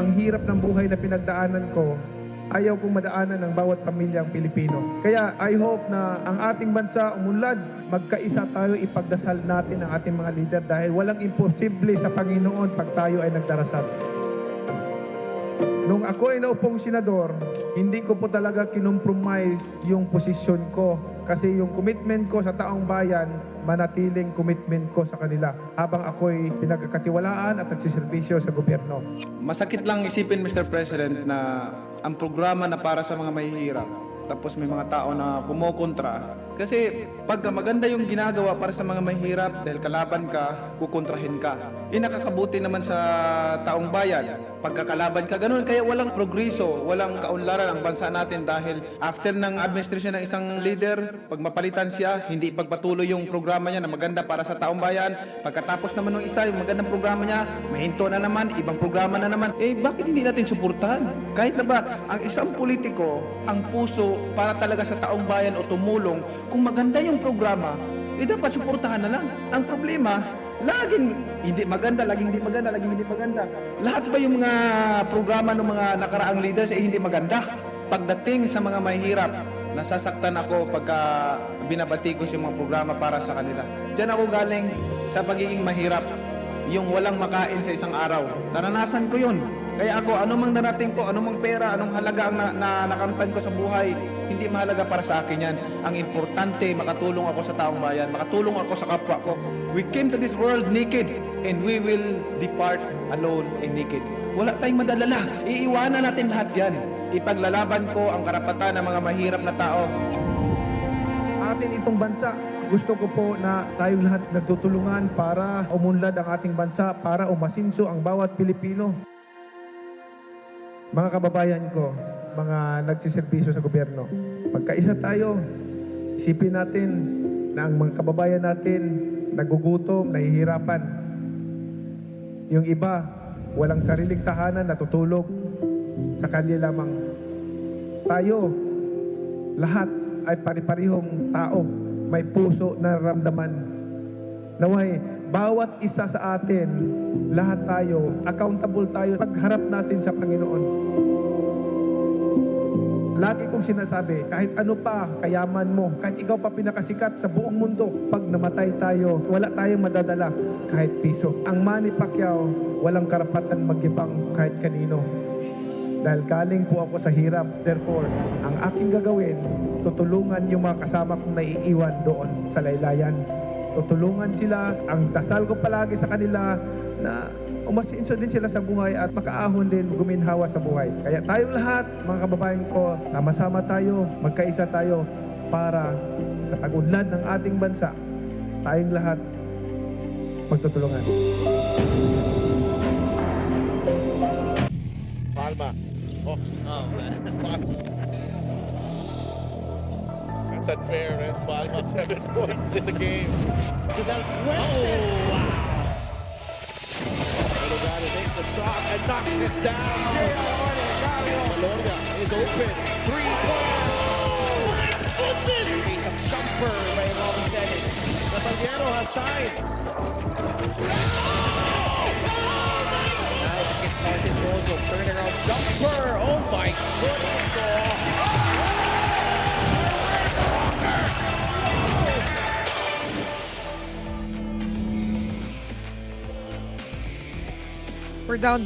ang hirap ng buhay na pinagdaanan ko, ayaw kong madaanan ng bawat pamilyang Pilipino. Kaya I hope na ang ating bansa umunlad, magkaisa tayo, ipagdasal natin ang ating mga leader dahil walang imposible sa Panginoon pag tayo ay nagdarasal. Nung ako ay naupong senador, hindi ko po talaga kinompromise yung posisyon ko kasi yung commitment ko sa taong bayan, manatiling commitment ko sa kanila habang ako'y pinagkakatiwalaan at nagsiservisyo sa gobyerno. Masakit lang isipin, Mr. President, na ang programa na para sa mga mahihirap, tapos may mga tao na kumokontra. Kasi pagka maganda yung ginagawa para sa mga mahihirap, dahil kalaban ka, kukontrahin ka. Nakakabuti naman sa taong bayan. Pagkakalaban ka, ganun. Kaya walang progreso, walang kaunlaran ang bansa natin dahil after ng administration ng isang leader, pag mapalitan siya, hindi pagpatuloy yung programa niya na maganda para sa taong bayan. Pagkatapos naman ng isa, yung magandang programa niya, mahinto na naman, ibang programa na naman. Bakit hindi natin suportahan? Kahit na ba, ang isang politiko, ang puso para talaga sa taong bayan o tumulong, kung maganda yung programa, dapat suportahan na lang. Ang problema, laging hindi maganda, laging hindi maganda, laging hindi maganda. Lahat ba yung mga programa ng mga nakaraang leaders ay hindi maganda? Pagdating sa mga mahihirap, nasasaktan ako pagka binabati ko yung mga programa para sa kanila. Diyan ako galing sa pagiging mahirap. Yung walang makain sa isang araw. Naranasan ko yun. Kaya ako, anumang darating ko, anumang pera, anong halaga ang nakamtan ko sa buhay, hindi mahalaga para sa akin yan. Ang importante, makatulong ako sa taong bayan, makatulong ako sa kapwa ko. We came to this world naked, and we will depart alone and naked. Wala tayong madalala. Iiwanan natin lahat yan. Ipaglalaban ko ang karapatan ng mga mahirap na tao. Atin itong bansa, gusto ko po na tayong lahat nagtutulungan para umunlad ang ating bansa, para umasinso ang bawat Pilipino. Mga kababayan ko, mga nagsiservisyo sa gobyerno, magkaisa tayo. Isipin natin na ang mga kababayan natin nagugutom, nahihirapan. Yung iba, walang sariling tahanan, natutulog sa kalye lamang. Tayo, lahat ay pari-parihong tao, may puso na nararamdaman. Naway, bawat isa sa atin, lahat tayo, accountable tayo pagharap natin sa Panginoon. Lagi kong sinasabi, kahit ano pa kayaman mo, kahit ikaw pa pinakasikat sa buong mundo, pag namatay tayo, wala tayong madadala kahit piso. Ang Manny Pacquiao, walang karapatan magyabang kahit kanino. Dahil galing po ako sa hirap. Therefore, ang aking gagawin, tutulungan yung mga kasama kong naiiwan doon sa laylayan. Tutulungan sila. Ang dasal ko palagi sa kanila na umasinso din sila sa buhay at makaahon din, guminhawa sa buhay. Kaya tayong lahat, mga kababayan ko, sama-sama tayo, magkaisa tayo para sa pag-unlad ng ating bansa, tayong lahat magtutulungan. Palma. Oh, man. That's unfair, eh? Palma, 7 points in the game. To Del Fuentes. Oh, wow. Delgado takes the shot and knocks it down. Maloria is open. 3-point. Oh, my goodness! Face a jumper by Robin Celis. Nathaniel has time. Now it's Martin Rosso. Turnaround jumper. Oh my goodness. We're down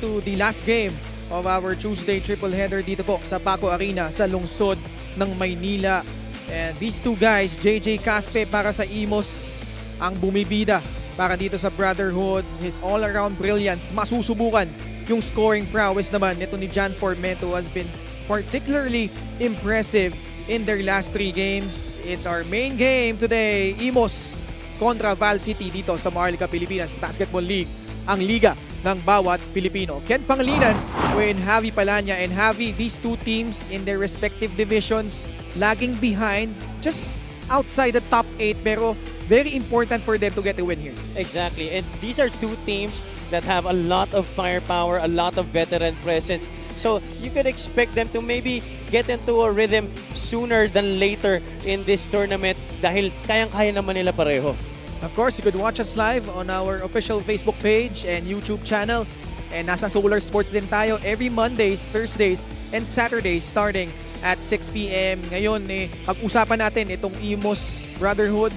to the last game of our Tuesday triple header dito po sa Paco Arena sa lungsod ng Maynila. And these two guys, JJ Caspe para sa Imus, ang bumibida para dito sa Brotherhood. His all-around brilliance, masusubukan yung scoring prowess naman nito ni Jan Formento has been particularly impressive in their last 3 games. It's our main game today, Imus kontra Val City dito sa Maharlika Pilipinas Basketball League, ang liga ng bawat Pilipino. Ken Pangilinan with Javi Palanya and Javi, these two teams in their respective divisions lagging behind, just outside the top 8, pero very important for them to get a win here. Exactly, and these are two teams that have a lot of firepower, a lot of veteran presence. So you could expect them to maybe get into a rhythm sooner than later in this tournament dahil kayang-kaya naman nila pareho. Of course, you could watch us live on our official Facebook page and YouTube channel. And nasa Solar Sports din tayo every Mondays, Thursdays, and Saturdays starting at 6 p.m. Ngayon, pag-usapan natin itong Imus Brotherhood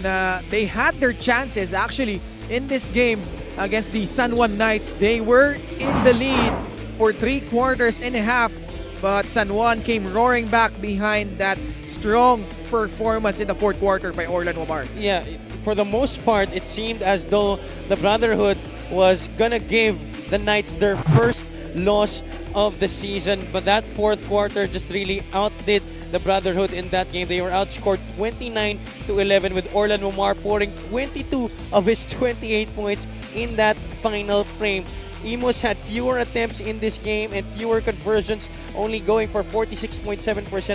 na they had their chances actually in this game against the San Juan Knights. They were in the lead for 3 quarters and a half, but San Juan came roaring back behind that strong performance in the 4th quarter by Orlan Wamar. Yeah, for the most part, it seemed as though the Brotherhood was gonna give the Knights their first loss of the season, but that 4th quarter just really outdid the Brotherhood in that game. They were outscored 29-11 with Orlan Wamar pouring 22 of his 28 points in that final frame. Imus had fewer attempts in this game and fewer conversions, only going for 46.7%,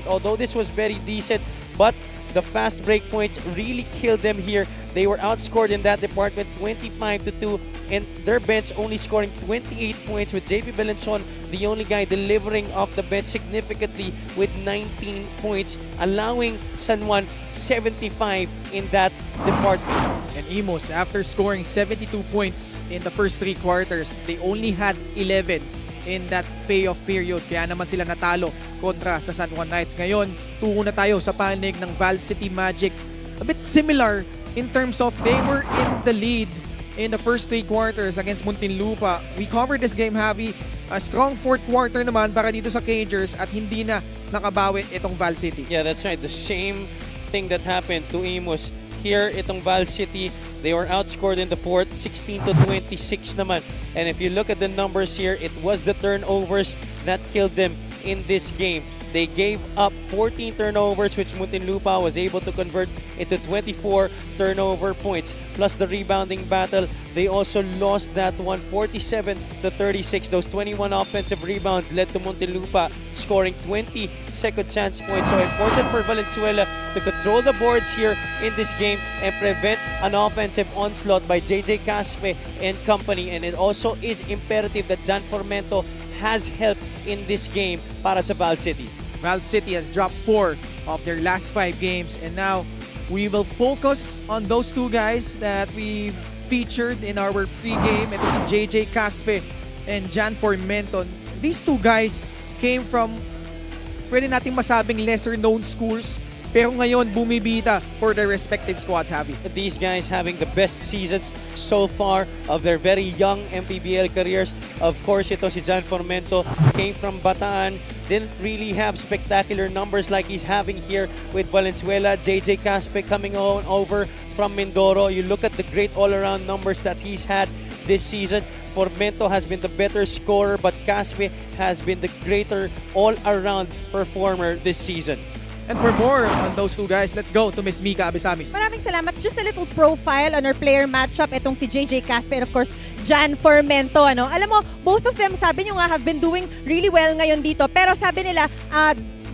although this was very decent, but the fast break points really killed them here. They were outscored in that department 25-2, and their bench only scoring 28 points, with JP Valenzuela the only guy delivering off the bench significantly with 19 points, allowing San Juan 75 in that department. And Imus, after scoring 72 points in the first 3 quarters, they only had 11 in that payoff period. Kaya naman sila natalo kontra sa San Juan Knights. Ngayon, tungo na tayo sa panig ng Val City Magic. A bit similar in terms of they were in the lead in the first 3 quarters against Muntinlupa. We covered this game, Javi. A strong 4th quarter naman para dito sa Cagers at hindi na nakabawi itong Val City. Yeah, that's right. The same thing that happened to Imus. Here, itong Val City, they were outscored in the 4th, 16-26 naman. And if you look at the numbers here, it was the turnovers that killed them in this game. They gave up 14 turnovers, which Muntinlupa was able to convert into 24 turnover points. Plus the rebounding battle, they also lost that one 47-36. Those 21 offensive rebounds led to Muntinlupa scoring 20 second chance points. So important for Valenzuela to control the boards here in this game and prevent an offensive onslaught by JJ Caspe and company. And it also is imperative that Jan Formento has helped in this game para sa Val City. Val City has dropped 4 of their last 5 games, and now we will focus on those 2 guys that we featured in our pregame. Ito si JJ Caspe and Jan Formento. These 2 guys came from, pwede nating masabing lesser known schools, pero ngayon bumibita for their respective squads, Javi. These guys having the best seasons so far of their very young MPBL careers. Of course, ito si Jan Formento came from Bataan, didn't really have spectacular numbers like he's having here with Valenzuela. JJ Caspe coming on over from Mindoro. You look at the great all-around numbers that he's had this season. Formento has been the better scorer, but Caspe has been the greater all-around performer this season. And for more on those 2 guys, let's go to Miss Mika Abisamis. Maraming salamat. Just a little profile on our player matchup. Itong si JJ Caspe and of course, Jan Formento. Alam mo, both of them, sabi nyo nga, have been doing really well ngayon dito. Pero sabi nila,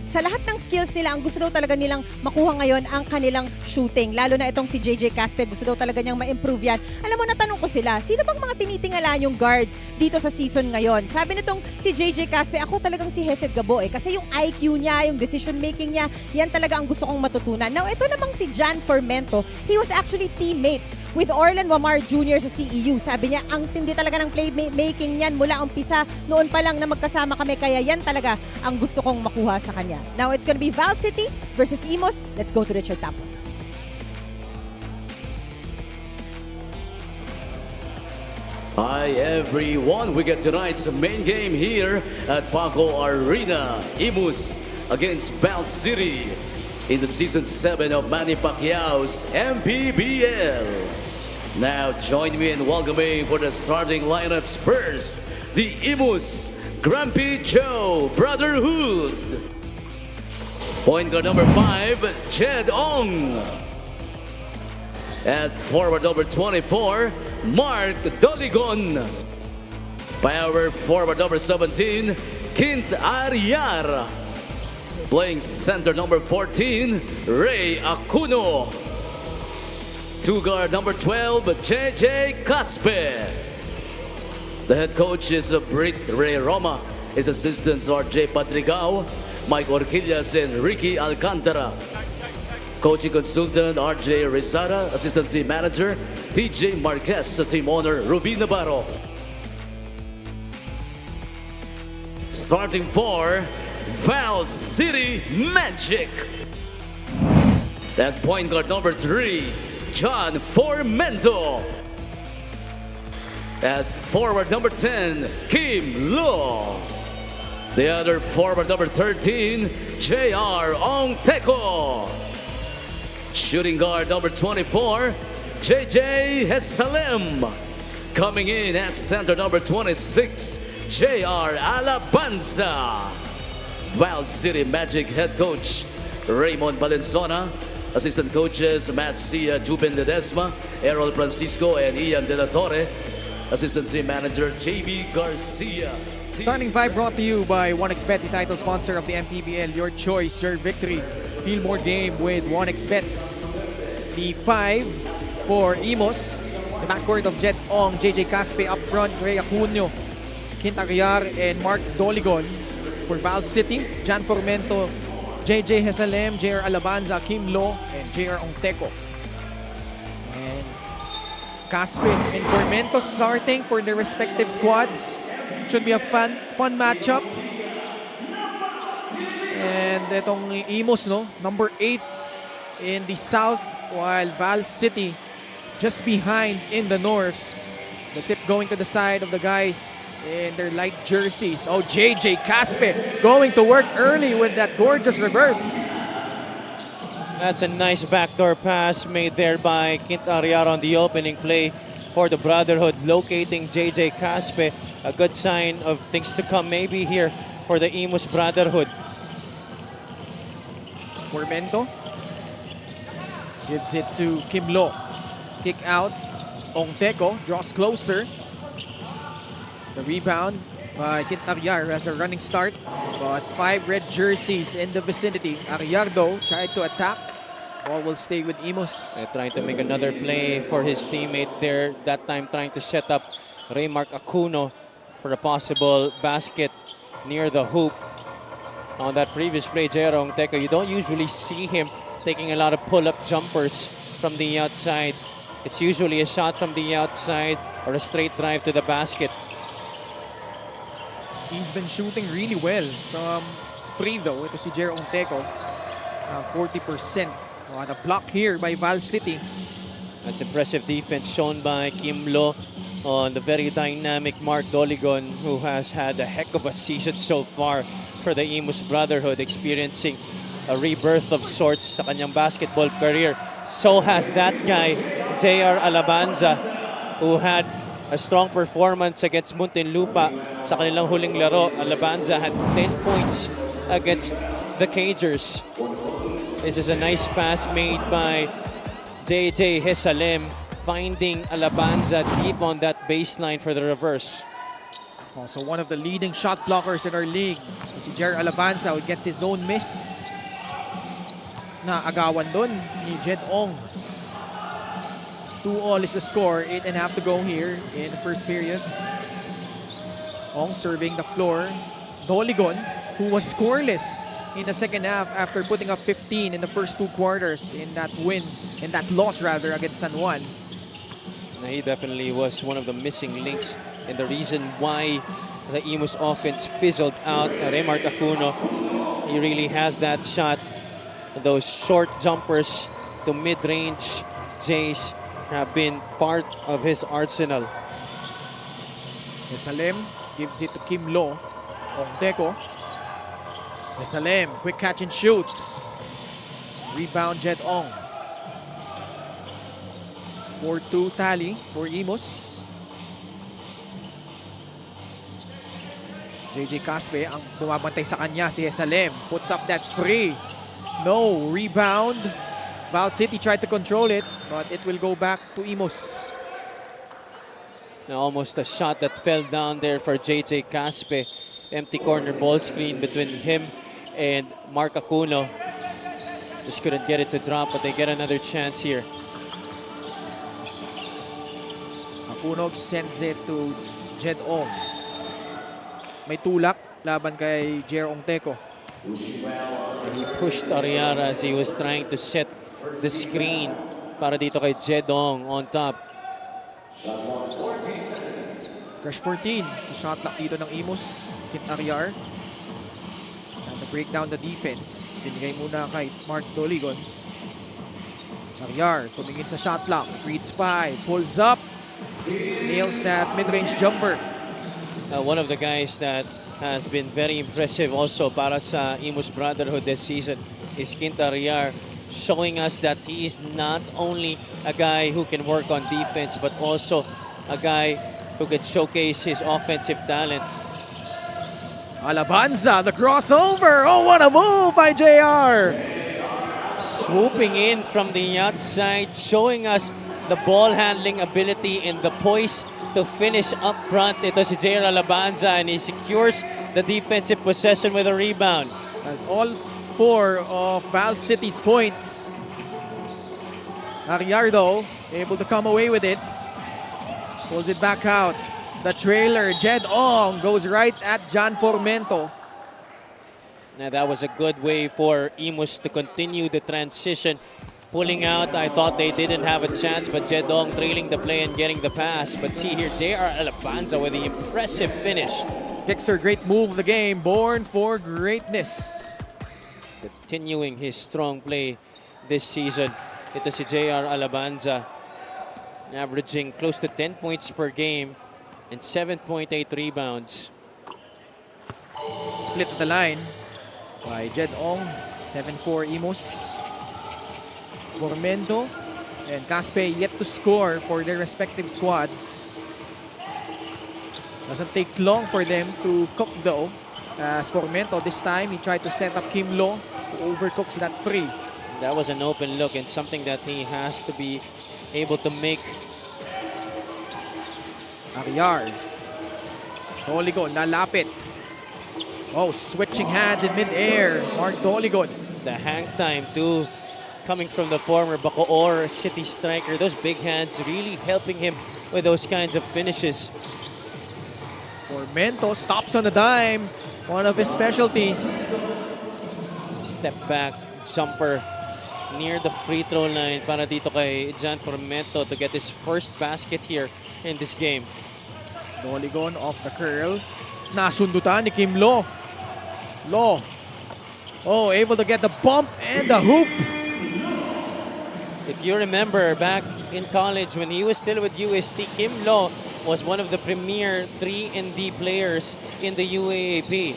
sa lahat ng skills nila, ang gusto daw talaga nilang makuha ngayon ang kanilang shooting. Lalo na itong si JJ Caspe, gusto daw talaga niyang ma-improve yan. Alam mo, natanong ko sila, sino bang mga tinitingala yung guards dito sa season ngayon? Sabi nitong si JJ Caspe, ako talagang si Hesed Gabo kasi yung IQ niya, yung decision making niya, yan talaga ang gusto kong matutunan. Now, ito namang si Jan Formento, he was actually teammates with Orlan Wamar Jr. sa CEU. Sabi niya, ang tindi talaga ng playmaking niyan mula umpisa, noon pa lang na magkasama kami, kaya yan talaga ang gusto kong makuha sa kanya. Now it's gonna be Val City versus Imus. Let's go to Richard Tapos. Hi everyone, we get tonight's main game here at Paco Arena. Imus against Val City in the Season 7 of Manny Pacquiao's MPBL. Now join me in welcoming for the starting lineups first, the Imus Grumpy Joe Brotherhood. Point guard number 5, Jed Ong. At forward number 24, Mark Doligon. Power forward number 17, Kint Ariar. Playing center number 14, Ray Acuno. Two guard number 12, JJ Caspe. The head coach is Brit Ray Roma. His assistants are Jay Padrigao, Mike Orquillas, and Ricky Alcantara. Coaching consultant RJ Rizada, assistant team manager TJ Marquez, team owner Ruby Navarro. Starting for Val City Magic. At point guard number 3, John Formento. At forward number 10, Kim Lo. The other forward number 13, J.R. Ongteco. Shooting guard number 24, J.J. Hesalem. Coming in at center number 26, J.R. Alabanza. Val City Magic head coach Raymond Valenzuela. Assistant coaches Matt Sia, Juben Ledesma, Errol Francisco, and Ian De La Torre. Assistant team manager JB Garcia. Starting 5 brought to you by 1xBet, the title sponsor of the MPBL. Your choice, your victory. Feel more game with 1xBet. The 5 for Imus. The backcourt of Jet Ong, JJ Caspe up front, Rey Acunio, Quint Aguiar, and Mark Doligon. For Val City, Jan Formento, JJ Hesalem, JR Alabanza, Kim Lo, and JR Ongteco. And Caspe and Formento starting for their respective squads. Should be a fun matchup. And itong Imus, no, number 8 in the south, while Val City just behind in the north. The tip going to the side of the guys in their light jerseys. Oh, JJ Caspe going to work early with that gorgeous reverse. That's a nice backdoor pass made there by Quint Aguiar on the opening play for the Brotherhood, locating JJ Caspe. A good sign of things to come maybe here for the Imus Brotherhood. Formento gives it to Kim Lo. Kick out. Ongteco draws closer. The rebound by Quint Aguiar has a running start. But 5 red jerseys in the vicinity. Aguiar though tried to attack. Ball will stay with Imus. Trying to make another play for his teammate there. That time trying to set up Raymark Acuno for a possible basket near the hoop. On that previous play, J.R. Ongteco, you don't usually see him taking a lot of pull-up jumpers from the outside. It's usually a shot from the outside or a straight drive to the basket. He's been shooting really well from free though. Ito si J.R. Ongteco. 40%. On a block here by Val City. That's impressive defense shown by Kim Lo on the very dynamic Mark Doligon, who has had a heck of a season so far for the Imus Brotherhood, experiencing a rebirth of sorts sa kanyang basketball career. So has that guy, JR Alabanza, who had a strong performance against Muntinlupa sa kanilang huling laro. Alabanza had 10 points against the Cagers. This is a nice pass made by JJ Hesalem, finding Alabanza deep on that baseline for the reverse. Also one of the leading shot blockers in our league. Si Jer Alabanza who gets his own miss. Naagawan dun ni Jed Ong. 2-all is the score. 8.5 to go here in the first period. Ong serving the floor. Doligon, who was scoreless in the second half after putting up 15 in the first 2 quarters in that loss against San Juan. He definitely was one of the missing links and the reason why the Imus offense fizzled out. Raymark Acuno, he really has that shot. Those short jumpers to mid-range Jays have been part of his arsenal. Hesalem gives it to Kim Lo. Ongteco. Hesalem, quick catch and shoot. Rebound Jed Ong. 4-2 tally for Imus. JJ Caspe ang bumabantay sa kanya. Si Hesalem puts up that free. No, rebound. Val City tried to control it, but it will go back to Imus. Now almost a shot that fell down there for JJ Caspe. Empty corner ball screen between him and Mark Acuno. Just couldn't get it to drop, but they get another chance here. Acuno sends it to Jed Ong. May tulak laban kay Jer Ongteco. He pushed Aguiar as he was trying to set the screen para dito kay Jed Ong on top. Fresh 14. Shot lock dito ng Imus. Quint Aguiar. break down the defense. Binigay muna kay Mark Doligon. Ariar, tumingin sa shot clock. Reads 5, pulls up. Nails that mid-range jumper. One of the guys that has been very impressive also para sa Imus Brotherhood this season is Quintariar, showing us that he is not only a guy who can work on defense but also a guy who can showcase his offensive talent. Alabanza, the crossover. Oh, what a move by JR. Swooping in from the outside, showing us the ball handling ability and the poise to finish up front. Ito si JR Alabanza, and he secures the defensive possession with a rebound. As all 4 of Val City's points. Ariardo able to come away with it. Pulls it back out. The trailer, Jed Ong, goes right at John Formento. Now that was a good way for Imus to continue the transition. Pulling out, I thought they didn't have a chance, but Jedong trailing the play and getting the pass. But see here, JR Alabanza with the impressive finish. Kixer, great move of the game, born for greatness. Continuing his strong play this season. Ito si JR Alabanza, averaging close to 10 points per game and 7.8 rebounds. Split at the line by Jed Ong, 7-4 Imus. Formento and Caspe yet to score for their respective squads. Doesn't take long for them to cook though. As Formento this time, he tried to set up Kim Lo, who overcooks that free. That was an open look and something that he has to be able to make. Ariar. Doligon, lalapit. Oh, switching hands in mid-air. Mark Doligon. The hang time too, coming from the former Bacoor City striker. Those big hands really helping him with those kinds of finishes. Formento stops on a dime. One of his specialties. Step back jumper near the free throw line para dito kay John Formento to get his first basket here in this game. Doligon off the curl. Nasundutan ni Kim Lo. Lo. Oh, able to get the bump and the hoop. If you remember back in college when he was still with UST, Kim Lo was one of the premier 3-and-D players in the UAAP.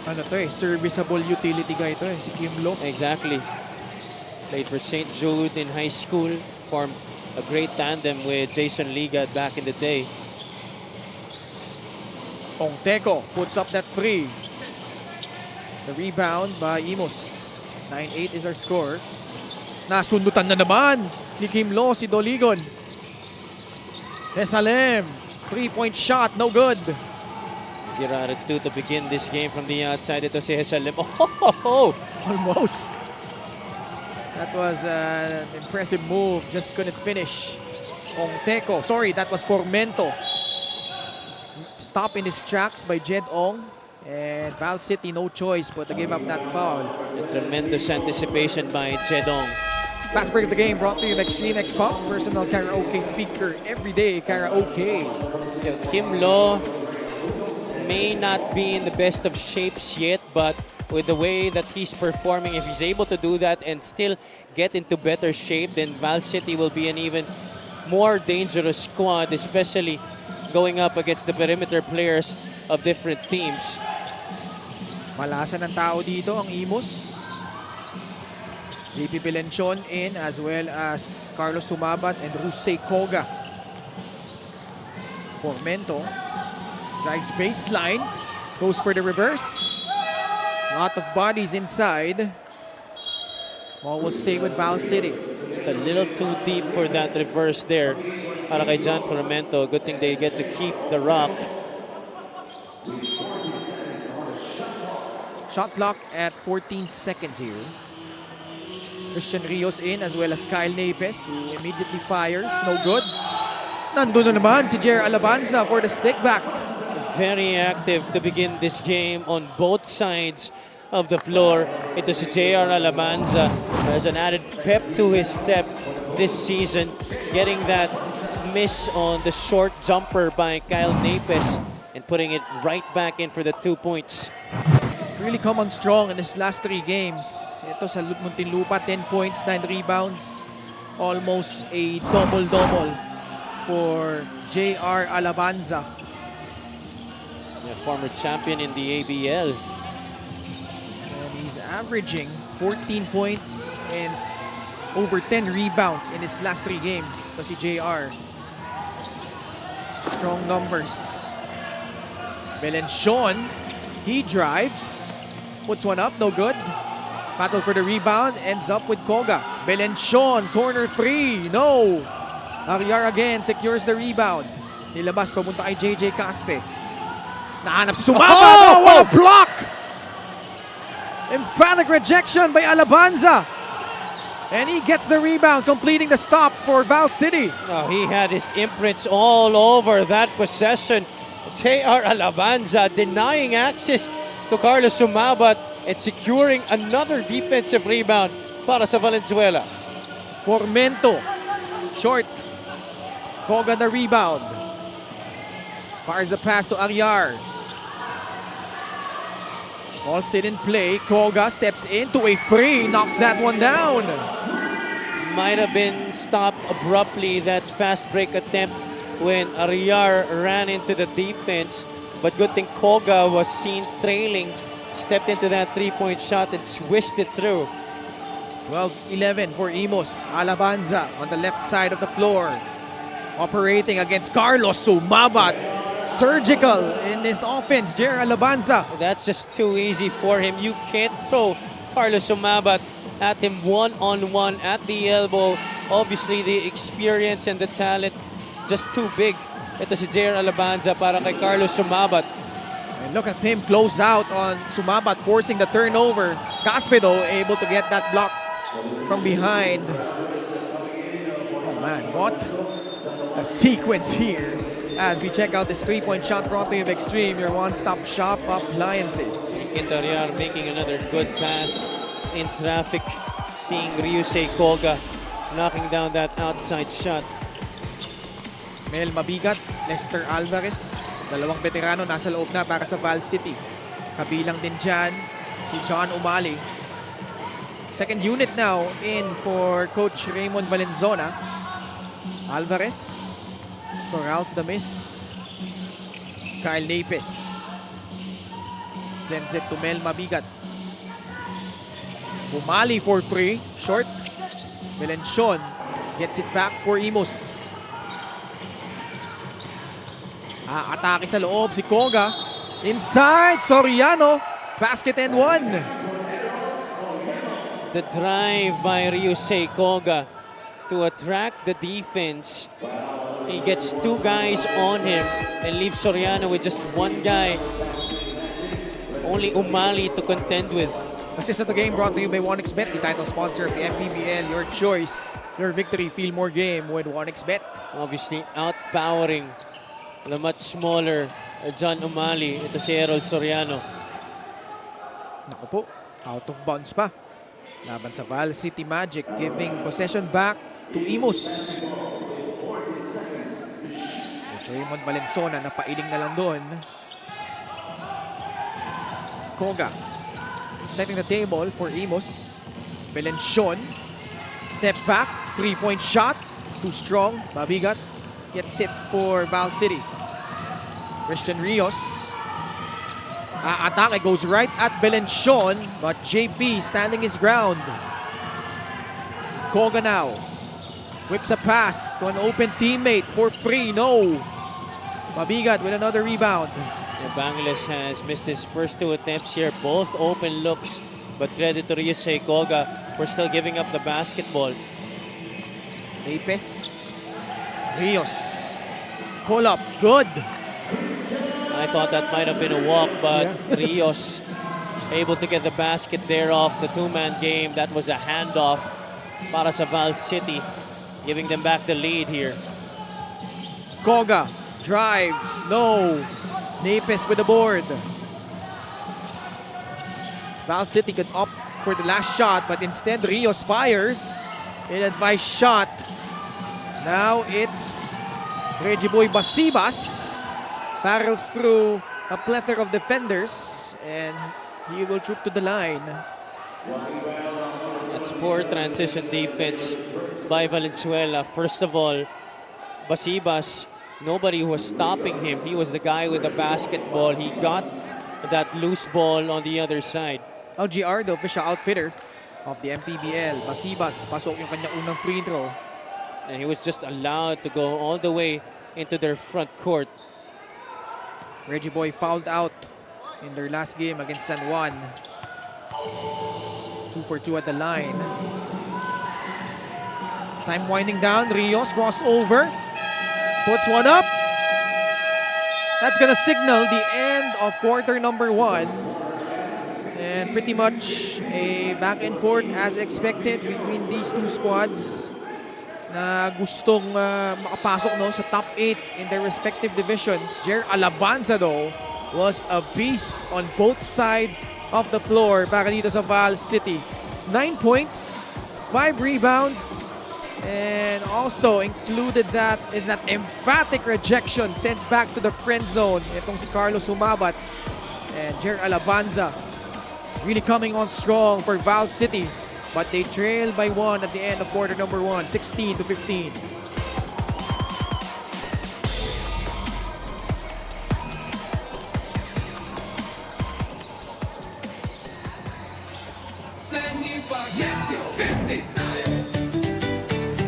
Ano to eh, serviceable utility guy to eh, si Kim Lo. Exactly. Played for St. Jude in high school. Formed a great tandem with Jason Liga back in the day. Ongteco puts up that free. The rebound by Imus. 9-8 is our score. Nasundutan na naman ni Kim Lo si Doligon. Hesalem, 3-point shot, no good. 0-2 to begin this game from the outside. Ito si Hesalem. Oh! Almost. That was an impressive move, just couldn't finish. Ongteco, sorry, that was Formento. Stop in his tracks by Jed Ong. And Val City, no choice but to give up that foul. A tremendous anticipation by Jedong. Fast break of the game brought to you by Extreme X Pop, personal karaoke speaker, everyday karaoke. Kim Lo may not be in the best of shapes yet, but with the way that he's performing, if he's able to do that and still get into better shape, then Val City will be an even more dangerous squad, especially going up against the perimeter players of different teams. Malasan ng tao dito ang Imus. JP Bilenchon in as well as Carlos Sumabat and Rusey Koga. Formento drives baseline, goes for the reverse. Lot of bodies inside. Ball will stay with Val City. Just a little too deep for that reverse there. Para kay John Formento, good thing they get to keep the rock. Shot clock at 14 seconds here. Christian Rios in as well as Kyle Napes, who immediately fires. No good. Nandun na naman si Jer Alabanza for the stick back. Very active to begin this game on both sides of the floor. Ito si JR Alabanza has an added pep to his step this season, getting that miss on the short jumper by Kyle Napes and putting it right back in for the 2 points. really come on strong in his last 3 games. Ito sa Muntinlupa, 10 points, 9 rebounds. Almost a double-double for JR Alabanza. Yeah, former champion in the ABL. And he's averaging 14 points and over 10 rebounds in his last 3 games. Ito si JR. Strong numbers. Valenzuela, he drives. Puts one up, no good. Battle for the rebound, ends up with Koga. Valenzuela, corner 3, no. Ariar again, secures the rebound. Nilabas papunta kay JJ Caspe. Nahanap si Sumaba. Oh, what a block! Emphatic rejection by Alabanza. And he gets the rebound, completing the stop for Val City. No, he had his imprints all over that possession. JR Alabanza denying access to Carlos Sumabat and securing another defensive rebound para sa Valenzuela. Formento, short. Koga the rebound. Fires the pass to Ariar. Ball stayed in play. Koga steps into a free, knocks that one down. Might have been stopped abruptly, that fast break attempt when Ariar ran into the defense. But good thing Koga was seen trailing, stepped into that 3-point shot and swished it through. 12-11 for Imus. Alabanza on the left side of the floor. Operating against Carlos Sumabat. Surgical in his offense, Jer Alabanza. That's just too easy for him. You can't throw Carlos Sumabat at him one-on-one at the elbow. Obviously, the experience and the talent just too big. Ito si Jer Alabanza para kay Carlos Sumabat. And look at him close out on Sumabat, forcing the turnover. Caspe, though, able to get that block from behind. Oh man, what a sequence here as we check out this 3-point shot brought to you by Extreme, your one-stop shop appliances. Ariar making another good pass in traffic, seeing Ryusei Koga knocking down that outside shot. Mel Mabigat, Lester Alvarez, dalawang veterano nasa loob na para sa Val City. Kabilang din dyan si John Umali. Second unit now in for Coach Raymond Valenzuela. Alvarez, Corrals the miss. Kyle Napes sends it to Mel Mabigat. Umali for 3, short. Valenzuela gets it back for Imus. Atake sa loob si Koga. Inside, Soriano. Basket and 1. The drive by Ryusei Koga to attract the defense. He gets 2 guys on him and leaves Soriano with just 1 guy. Only Umali to contend with. Assist of the game brought to you by 1xBet, the title sponsor of the MPBL. Your choice, your victory. Feel more game with 1xBet. Obviously, outpowering the much smaller John Umali. Ito si Errol Soriano. Naku po, out of bounds pa. Laban sa Val City Magic, giving possession back to Imus. Raymond Valenzuela napailing na lang doon. Koga setting the table for Imus. Valenzuela step back, 3-point shot, too strong. Mabigat gets it for Val City. Christian Rios atake goes right at Valenzuela, but JP standing his ground. Koga now whips a pass to an open teammate for 3, no. Mabigat with another rebound. Bangladesh has missed his first 2 attempts here, both open looks, but credit to Ryusei Koga for still giving up the basketball. Napes, Rios, pull up, good. I thought that might have been a walk, but Rios able to get the basket there off the 2-man game. That was a handoff para sa Val City, giving them back the lead here. Koga drives, no. Napes with the board. Val City could opt for the last shot, but instead Rios fires. Ill-advised shot. Now it's Reggie Boy Basibas. Barrels through a plethora of defenders and He will troop to the line. That's poor transition defense by Valenzuela. First of all, Basibas, nobody was stopping him. He was the guy with the basketball. He got that loose ball on the other side. LGR, the official outfitter of the MPBL. Basibas, pasok yung kanyang unang free throw. And he was just allowed to go all the way into their front court. Reggie Boy fouled out in their last game against San Juan. 2 for 2 at the line. Time winding down. Rios crossover. Puts one up. That's gonna signal the end of quarter number 1. And pretty much a back and forth as expected between these two squads na gustong makapasok sa top 8 in their respective divisions. Jer Alabanza though was a beast on both sides of the floor para dito sa Val City. 9 points, 5 rebounds, and also included that is that emphatic rejection sent back to the friend zone. Itong si Carlos Sumabat and Jer Alabanza really coming on strong for Val City. But they trail by 1 at the end of quarter number 1, 16-15.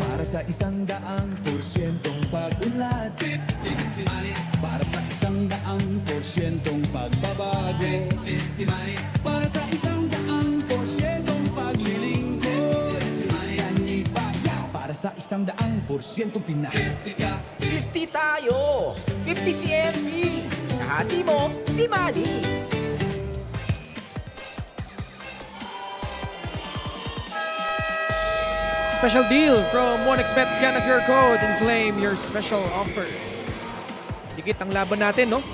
Para sa 100%'ong pag-unlad, 50 si Manny. Para sa 100%'ong pagbabago, 50 si Manny. Para sa 100%'ong paglilingkod, 50 si Manny. Para sa 100%'ong Pinas, 50 tayo! 50 si MD! Kahati mo, si Manny! Special deal from 1xBet. Scan the QR code and claim your special offer. Dikit ang laban natin, no?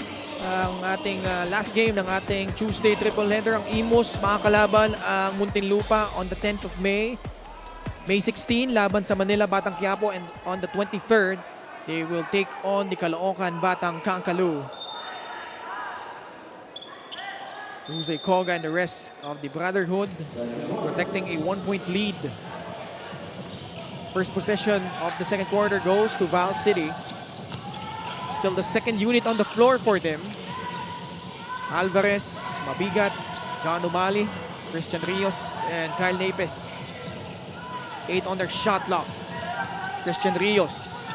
Ang ating last game ng ating Tuesday triple header. Ang Imus makakalaban ang Muntinlupa on the 10th of May. May 16, laban sa Manila, Batang Quiapo. And on the 23rd, they will take on the Caloocan, Batang Kangkalu. Jose Koga and the rest of the Brotherhood protecting a 1-point lead. First possession of the second quarter goes to Val City. Still the second unit on the floor for them. Alvarez, Mabigat, John Umali, Christian Rios, and Kyle Napes. 8 on their shot clock. Christian Rios.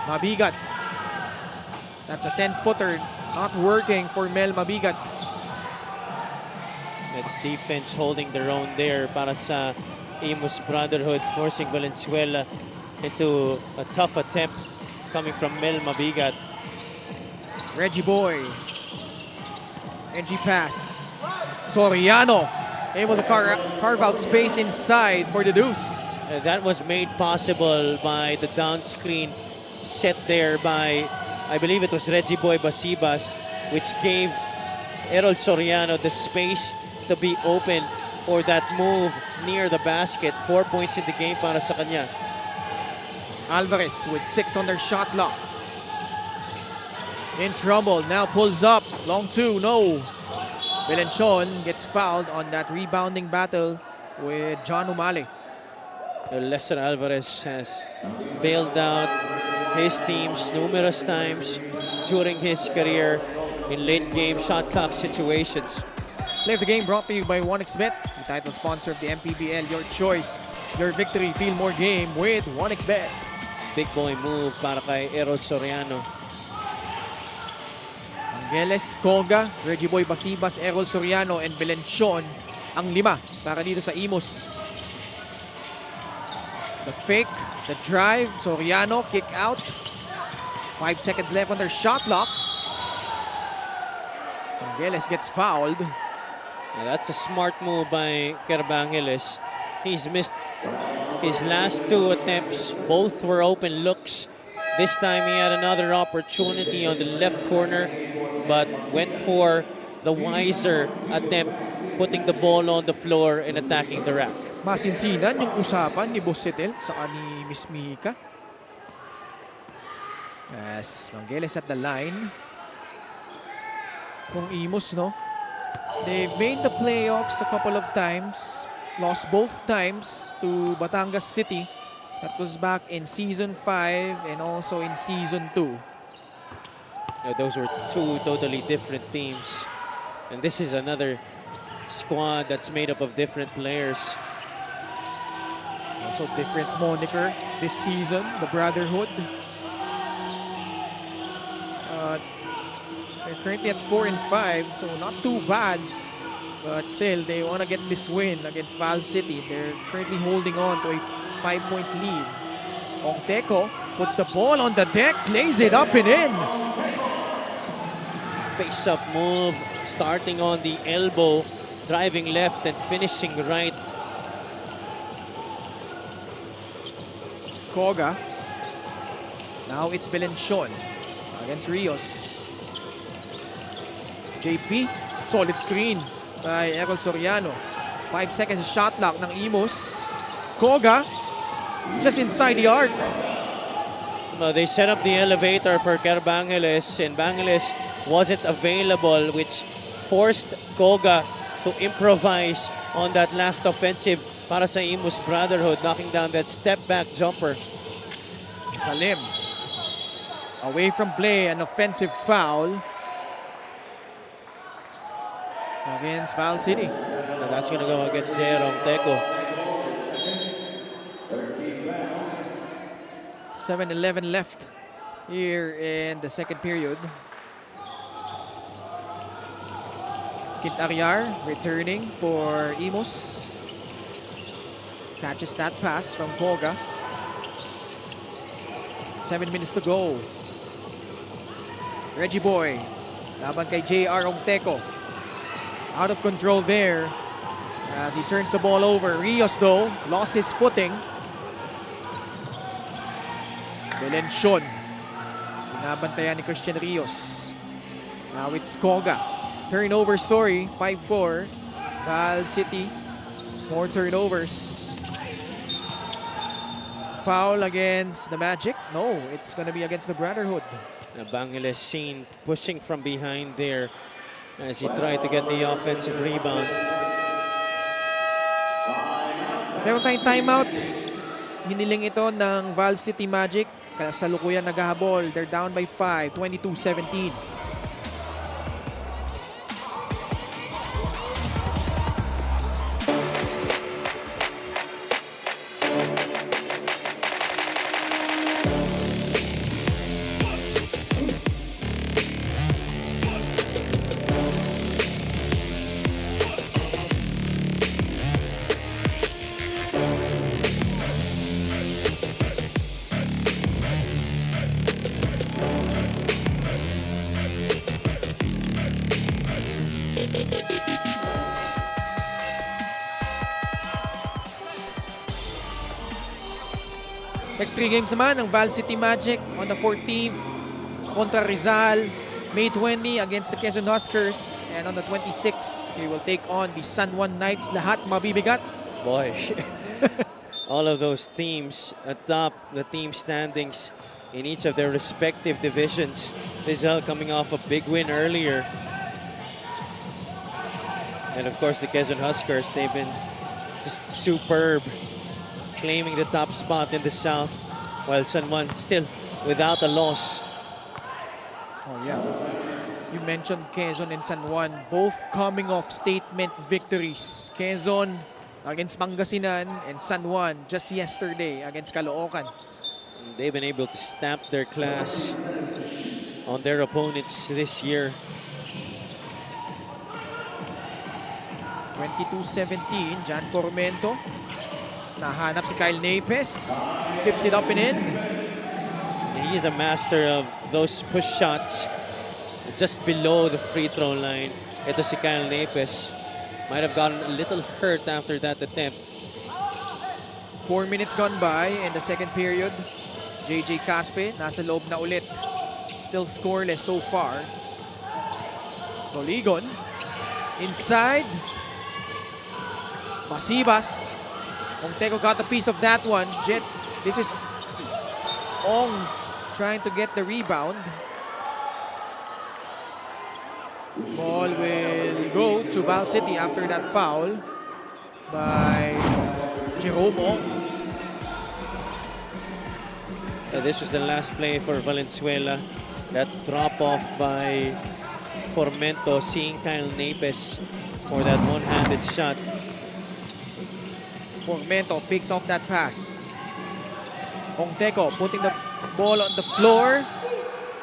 Mabigat. That's a 10-footer. Not working for Mel Mabigat. The defense holding their own there para sa Imus Brotherhood, forcing Valenzuela into a tough attempt coming from Mel Mabigat. Reggie Boy. Edgy pass. Soriano able to carve out space inside for the deuce. That was made possible by the down screen set there by, I believe it was Reggie Boy Basibas, which gave Errol Soriano the space to be open for that move near the basket. 4 points in the game para sa kanya. Alvarez with 6 on their shot clock. In trouble, now pulls up. Long 2, no. Belenchon gets fouled on that rebounding battle with John Umali. Lester Alvarez has bailed out his teams numerous times during his career in late game shot clock situations. Play of the game brought to you by 1xBet, the title sponsor of the MPBL. Your choice, your victory. Feel more game with 1xBet. Big boy move para kay Errol Soriano. Angeles, Koga, Reggie Boy Basibas, Errol Soriano, and Belenchon ang 5 para dito sa Imus. The fake, the drive, Soriano, kick out. 5 seconds left on their shot clock. Angeles gets fouled. That's a smart move by Kerbangeles. He's missed his last 2 attempts. Both were open looks. This time he had another opportunity on the left corner, but went for the wiser attempt, putting the ball on the floor and attacking the rack. Masinsinan yung usapan ni Boss Setel sa ni Miss Mika. Yes, Angeles at the line. Kung Imus, no? They've made the playoffs a couple of times, lost both times to Batangas City. That was back in Season 5 and also in Season 2. Those were two totally different teams. And this is another squad that's made up of different players. Also different moniker this season, the Brotherhood. They're currently at 4-5, so not too bad. But still, they want to get this win against Val City. They're currently holding on to a 5-point lead. Ongteco puts the ball on the deck, lays it up and in. Face-up move, starting on the elbow, driving left and finishing right. Koga. Now it's Valenzuela against Rios. JP, solid screen by Errol Soriano. 5 seconds shot clock ng Imus. Koga, just inside the arc. No, they set up the elevator for Bangeles, and Bangeles wasn't available, which forced Koga to improvise on that last offensive para sa Imus Brotherhood, knocking down that step-back jumper. Salim. Away from play, an offensive foul against Val City. And that's going to go against J.R. Ongteco. 7:11 left here in the second period. Quintariar returning for Imus. Catches that pass from Koga. 7 minutes to go. Reggie Boy. Laban kay J.R. Ongteco. Out of control there as he turns the ball over. Rios though lost his footing. Valenzuela. Binabantayan ni Christian Rios. Now it's Koga. Turnover, sorry. 5-4. Val City. More turnovers. Foul against the Magic. No, it's going to be against the Brotherhood. Bangeles seen pushing from behind there as he tried to get the offensive rebound. Meron tayong timeout. Hiniling ito ng Val City Magic. Kasalukuyan naghahabol. They're down by 5, 22-17. Next 3 games naman ng Val City Magic on the 14th kontra Rizal. May 20 against the Quezon Huskers. And on the 26th, they will take on the San Juan Knights. Lahat mabibigat. Boy, all of those teams atop the team standings in each of their respective divisions. Rizal coming off a big win earlier. And of course, the Quezon Huskers, they've been just superb, claiming the top spot in the South, while San Juan still without a loss. Oh yeah. You mentioned Quezon and San Juan, both coming off statement victories. Quezon against Pangasinan and San Juan just yesterday against Caloocan. They've been able to stamp their class on their opponents this year. 22-17, Jan Formento. Nahanap si Kyle Napes. Flips it up and in. He's a master of those push shots just below the free throw line. Ito si Kyle Napes. Might have gotten a little hurt after that attempt. 4 minutes gone by in the second period. JJ Caspe nasa loob na ulit. Still scoreless so far. Doligon. Inside. Masibas. Ongteco got a piece of that one. Jet, this is Ong trying to get the rebound. Ball will go to Val City after that foul by Jerome Ong. This was the last play for Valenzuela. That drop off by Formento, seeing Kyle Napes for that one-handed shot. Formento picks off that pass. Ongteco putting the ball on the floor.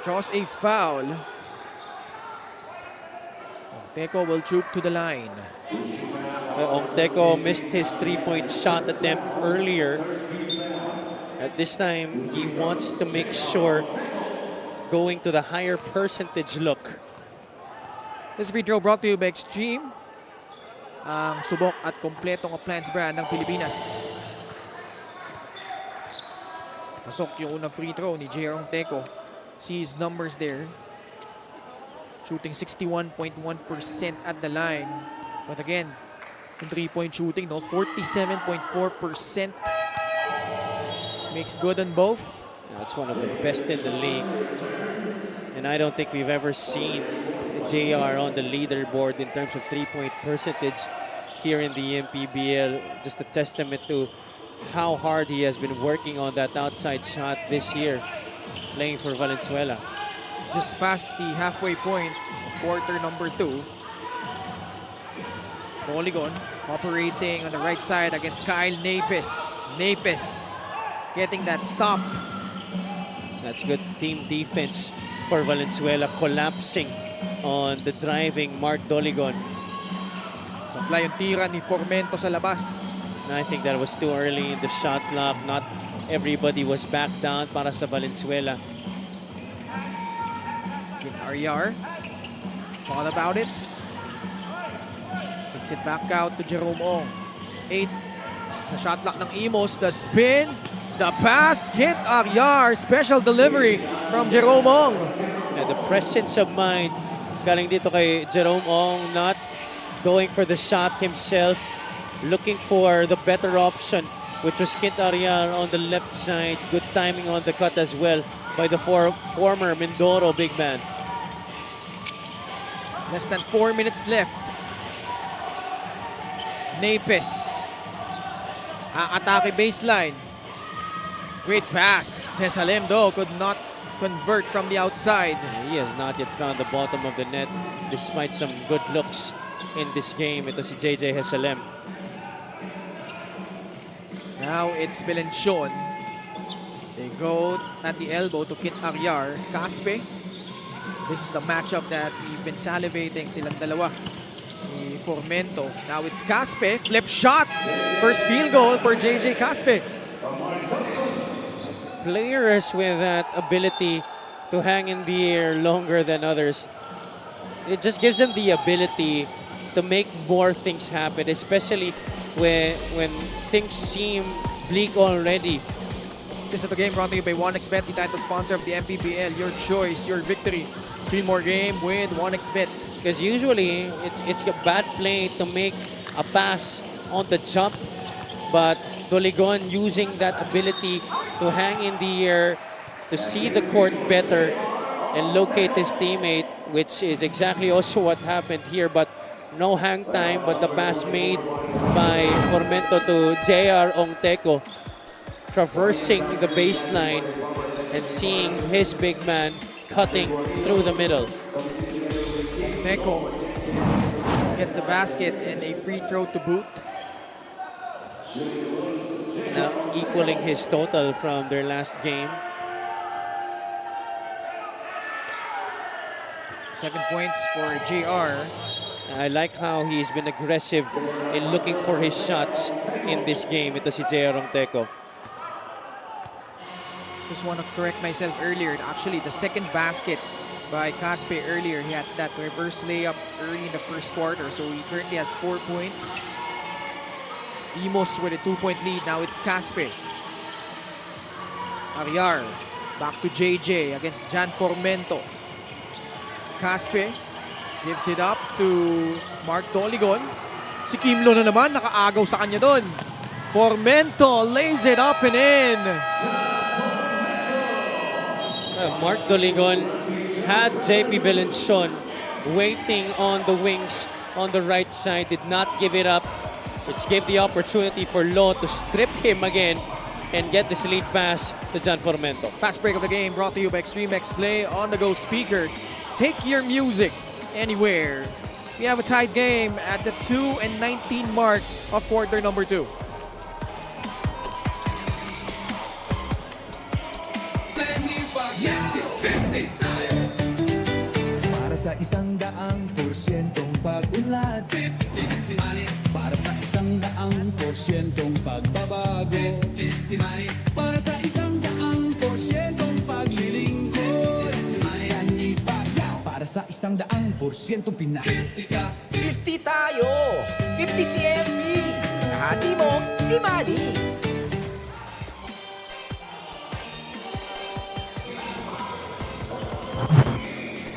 Draws a foul. Ongteco will troop to the line. Ongteco missed his three-point shot attempt earlier. At this time, he wants to make sure going to the higher percentage look. This video brought to you by Extreme, ang subok at kompletong appliance brand ng Pilipinas. Pasok yung unang free throw ni J.R. Ongteco. See his numbers there. Shooting 61.1% at the line. But again, yung three-point shooting, no, 47.4%. Makes good on both. That's one of the best in the league. And I don't think we've ever seen JR on the leaderboard in terms of three-point percentage here in the MPBL. Just a testament to how hard he has been working on that outside shot this year, playing for Valenzuela. Just past the halfway point of quarter number 2. Doligon operating on the right side against Kyle Napes. Napes getting that stop. That's good team defense for Valenzuela, collapsing on the driving Mark Doligon. Supply yung tira ni Formento sa labas. And I think that was too early in the shot clock. Not everybody was back down para sa Valenzuela. Aryar, all about it. Takes it back out to Jerome Ong. 8. The shot clock ng Imus. The spin. The pass. Kent Aryar. Special delivery from Jerome Ong. And the presence of mind galing dito kay Jerome Ong, not going for the shot himself, looking for the better option, which was Kent Aryar on the left side. Good timing on the cut as well by the former Mindoro big man. Less than 4 minutes left. Napes. Atake baseline. Great pass. Hesalem though could not convert from the outside. He has not yet found the bottom of the net despite some good looks in this game. Ito si JJ Hesalem. Now it's Valenzuela. They go at the elbow to Kent Aryar. Caspe. This is the matchup that we've been salivating silang dalawa. Ni Formento. Now it's Caspe. Flip shot. First field goal for JJ Caspe. Players with that ability to hang in the air longer than others, it just gives them the ability to make more things happen, especially when things seem bleak already. This is the game brought to you by 1xBet, the title sponsor of the MPBL. Your choice, your victory. 3 more game with 1xBet. Because usually it's a bad play to make a pass on the jump, but Doligon using that ability to hang in the air, to see the court better and locate his teammate, which is exactly also what happened here. But no hang time, but the pass made by Formento to J.R. Ongteco, traversing the baseline and seeing his big man cutting through the middle. Ongteco gets the basket and a free throw to boot. Now equaling his total from their last game. Second points for JR. I like how he's been aggressive in looking for his shots in this game. Ito si J.R. Ongteco. Just want to correct myself earlier. Actually, the second basket by Caspe earlier, he had that reverse layup early in the first quarter. So he currently has 4 points. Imus with a 2-point lead. Now it's Caspe. Aryar. Back to JJ against Jan Formento. Caspe gives it up to Mark Doligon. Si Kimlo na naman, nakaagaw sa kanya doon. Formento lays it up and in. Mark Doligon had JP Valenzuela waiting on the wings on the right side, did not give it up, which gave the opportunity for Lo to strip him again and get this lead pass to John Formento. Fast break of the game brought to you by Extreme X Play on the go speaker. Take your music anywhere. We have a tied game at the 2:19 mark of quarter number 2. Para sa 100% pag-unlad 15 si Manny. Para sa 100% pagbabago 15 si Manny. Para sa 100% paglilingkod 15 si Manny. Para sa 100% Pinas 50 tayo! 50 si MB! Kahati mo, si Manny!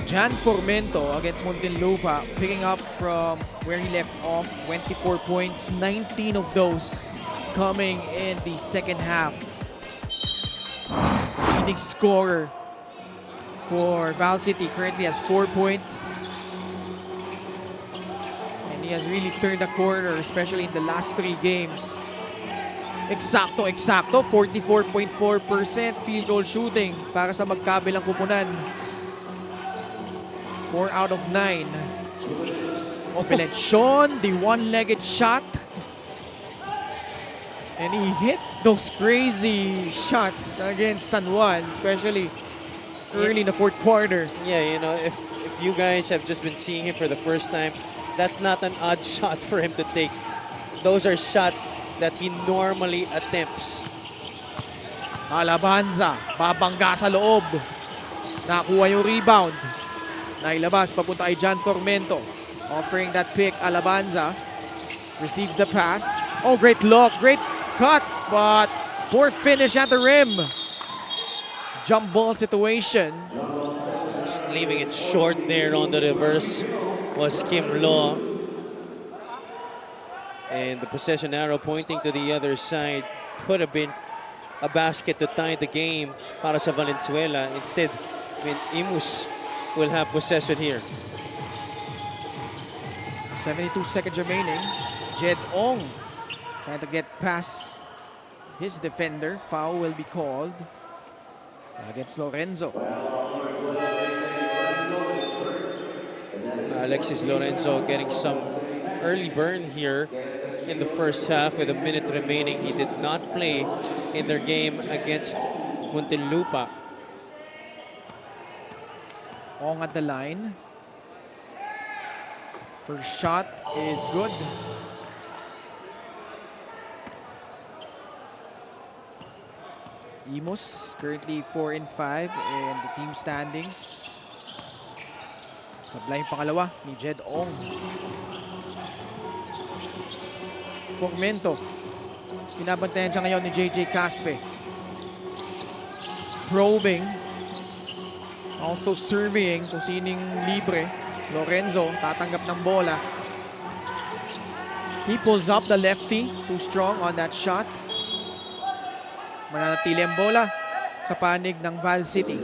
Jan Formento against Muntinlupa, picking up from where he left off. 24 points, 19 of those coming in the second half. Leading scorer for Val City currently has 4 points. And he has really turned a corner, especially in the last 3 games. Eksakto, 44.4% field goal shooting para sa magkabilang kupunan. 4 out of 9. Opelensyon, the one-legged shot. And he hit those crazy shots against San Juan, especially early in the fourth quarter. Yeah, you know, if you guys have just been seeing him for the first time, that's not an odd shot for him to take. Those are shots that he normally attempts. Alabanza, babangga sa loob. Nakuha yung rebound. Nailabas papunta kay John Formento. Offering that pick, Alabanza. Receives the pass. Oh, great look, great cut, but poor finish at the rim. Jump ball situation. Just leaving it short there on the reverse was Kim Lo. And the possession arrow pointing to the other side. Could have been a basket to tie the game para sa Valenzuela. Instead, Imus will have possession here. 72 seconds remaining. Jed Ong trying to get past his defender. Foul will be called against Lorenzo. Alexis Lorenzo getting some early burn here in the first half with a minute remaining. He did not play in their game against Muntinlupa. Ong at the line. First shot is good. Imus currently 4 and 5 in the team standings. Sablay yung pangalawa ni Jed Ong. Formento. Pinabantayan siya ngayon ni JJ Caspe. Probing. Also surveying kung sining libre. Lorenzo tatanggap ng bola. He pulls up the lefty. Too strong on that shot. Mananatili ang bola sa panig ng Val City.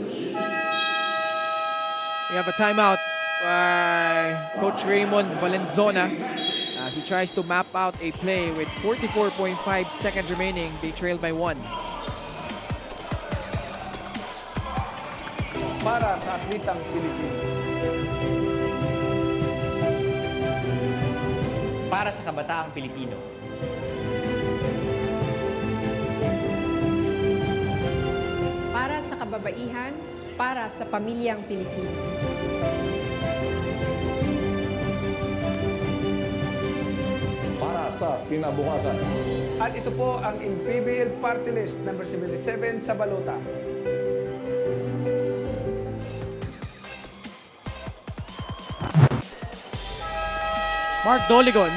We have a timeout by Coach Raymond Valenzuela as he tries to map out a play with 44.5 seconds remaining. They trail by 1. Para sa atlitang Pilipino. Para sa kabataang Pilipino. Para sa kababaihan, para sa pamilyang Pilipino. Para sa kinabukasan. At ito po ang MPBL Party List number 77 sa balota. Mark Doligon,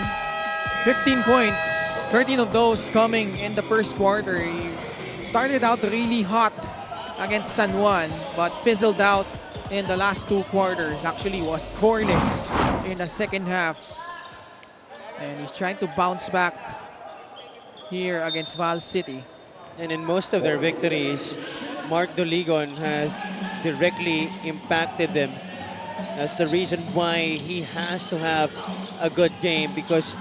15 points, 13 of those coming in the first quarter. He started out really hot against San Juan, but fizzled out in the last 2 quarters. Actually was scoreless in the second half. And he's trying to bounce back here against Val City. And in most of their victories, Mark Doligon has directly impacted them That's the reason why he has to have a good game, because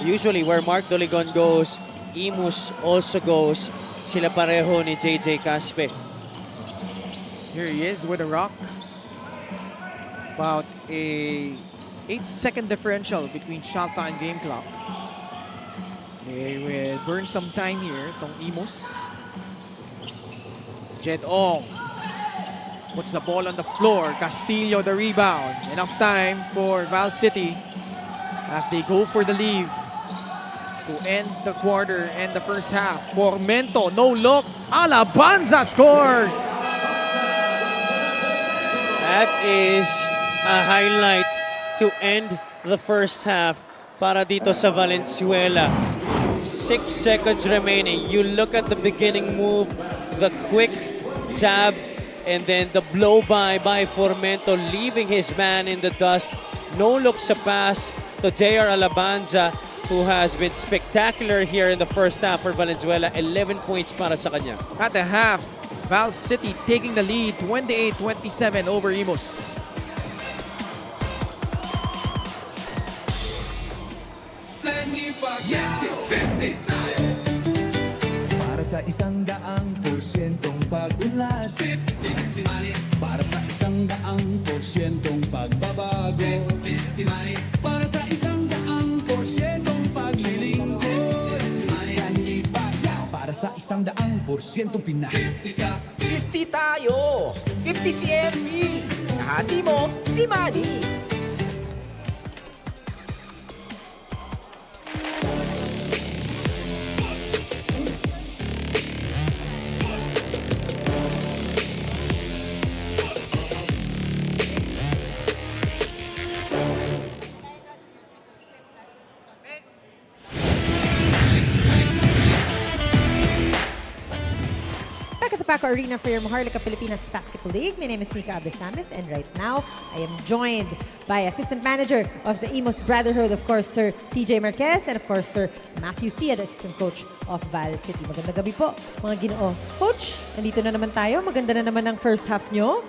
usually where Mark Doligon goes, Imus also goes. Sila pareho ni JJ Caspe. Here he is with a rock. About a 8-second differential between shot clock and game clock. They will burn some time here, itong Imus. Jed Ong puts the ball on the floor. Castillo the rebound. Enough time for Val City as they go for the lead to end the quarter and the first half. Formento, no look. Alabanza scores! That is a highlight to end the first half para dito sa Valenzuela. 6 seconds remaining. You look at the beginning move, the quick jab, and then the blow-by Formento, leaving his man in the dust. No look sa pass to JR Alabanza, who has been spectacular here in the first half for Valenzuela. 11 points para sa kanya. At the half, Val City taking the lead 28-27 over Imus. Para sa 100%'ong pag-unlad, 15 si Manny. Para sa 100%'ong pagbabago, 15 si Manny. Para sa 100%'ong paglilingkod, 15 si Manny. Para sa 100%'ong Pinas, 50 tayo, 50 si MB. Kahati mo, si Manny. Paco Arena for your Maharlika Pilipinas Basketball League. My name is Mika Abesamis, and right now I am joined by Assistant Manager of the Imus Brotherhood, of course, Sir TJ Marquez, and of course, Sir Matthew Sia, the Assistant Coach of Val City. Magandang gabi po, mga Ginoo. Coach, nandito na naman tayo. Maganda na naman ang first half nyo.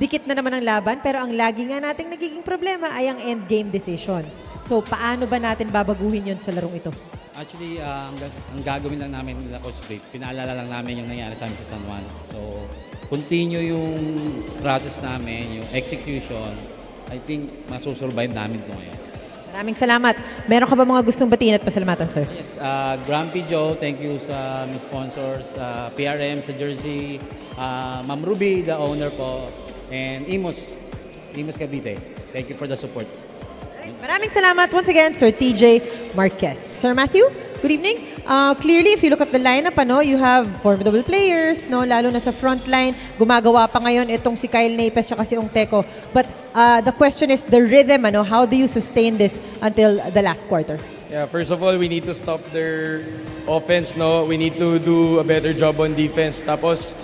Dikit na naman ang laban, pero ang lagi nga nating nagiging problema ay ang end game decisions. So, paano ba natin babaguhin yon sa larong ito? Actually, ang gagawin lang namin nila Coach Vic, pinaalala lang namin yung nangyari sa amin sa San Juan. So, continue yung process namin, yung execution. I think masusurvive namin ito ngayon. Maraming salamat. Meron ka ba mga gustong batiin at pasalamatan, sir? Yes, Grumpy Joe, thank you sa mga sponsors, PRM sa Jersey, Ma'am Ruby, the owner po, and Imus Cavite. Thank you for the support. Maraming salamat once again, Sir TJ Marquez. Sir Matthew, good evening. Clearly, if you look at the lineup, you have formidable players, lalo na sa front line. Gumagawa pa ngayon itong si Kyle Napes at si Ongteco. But the question is the rhythm. How do you sustain this until the last quarter? Yeah, first of all, we need to stop their offense. We need to do a better job on defense. Tapos,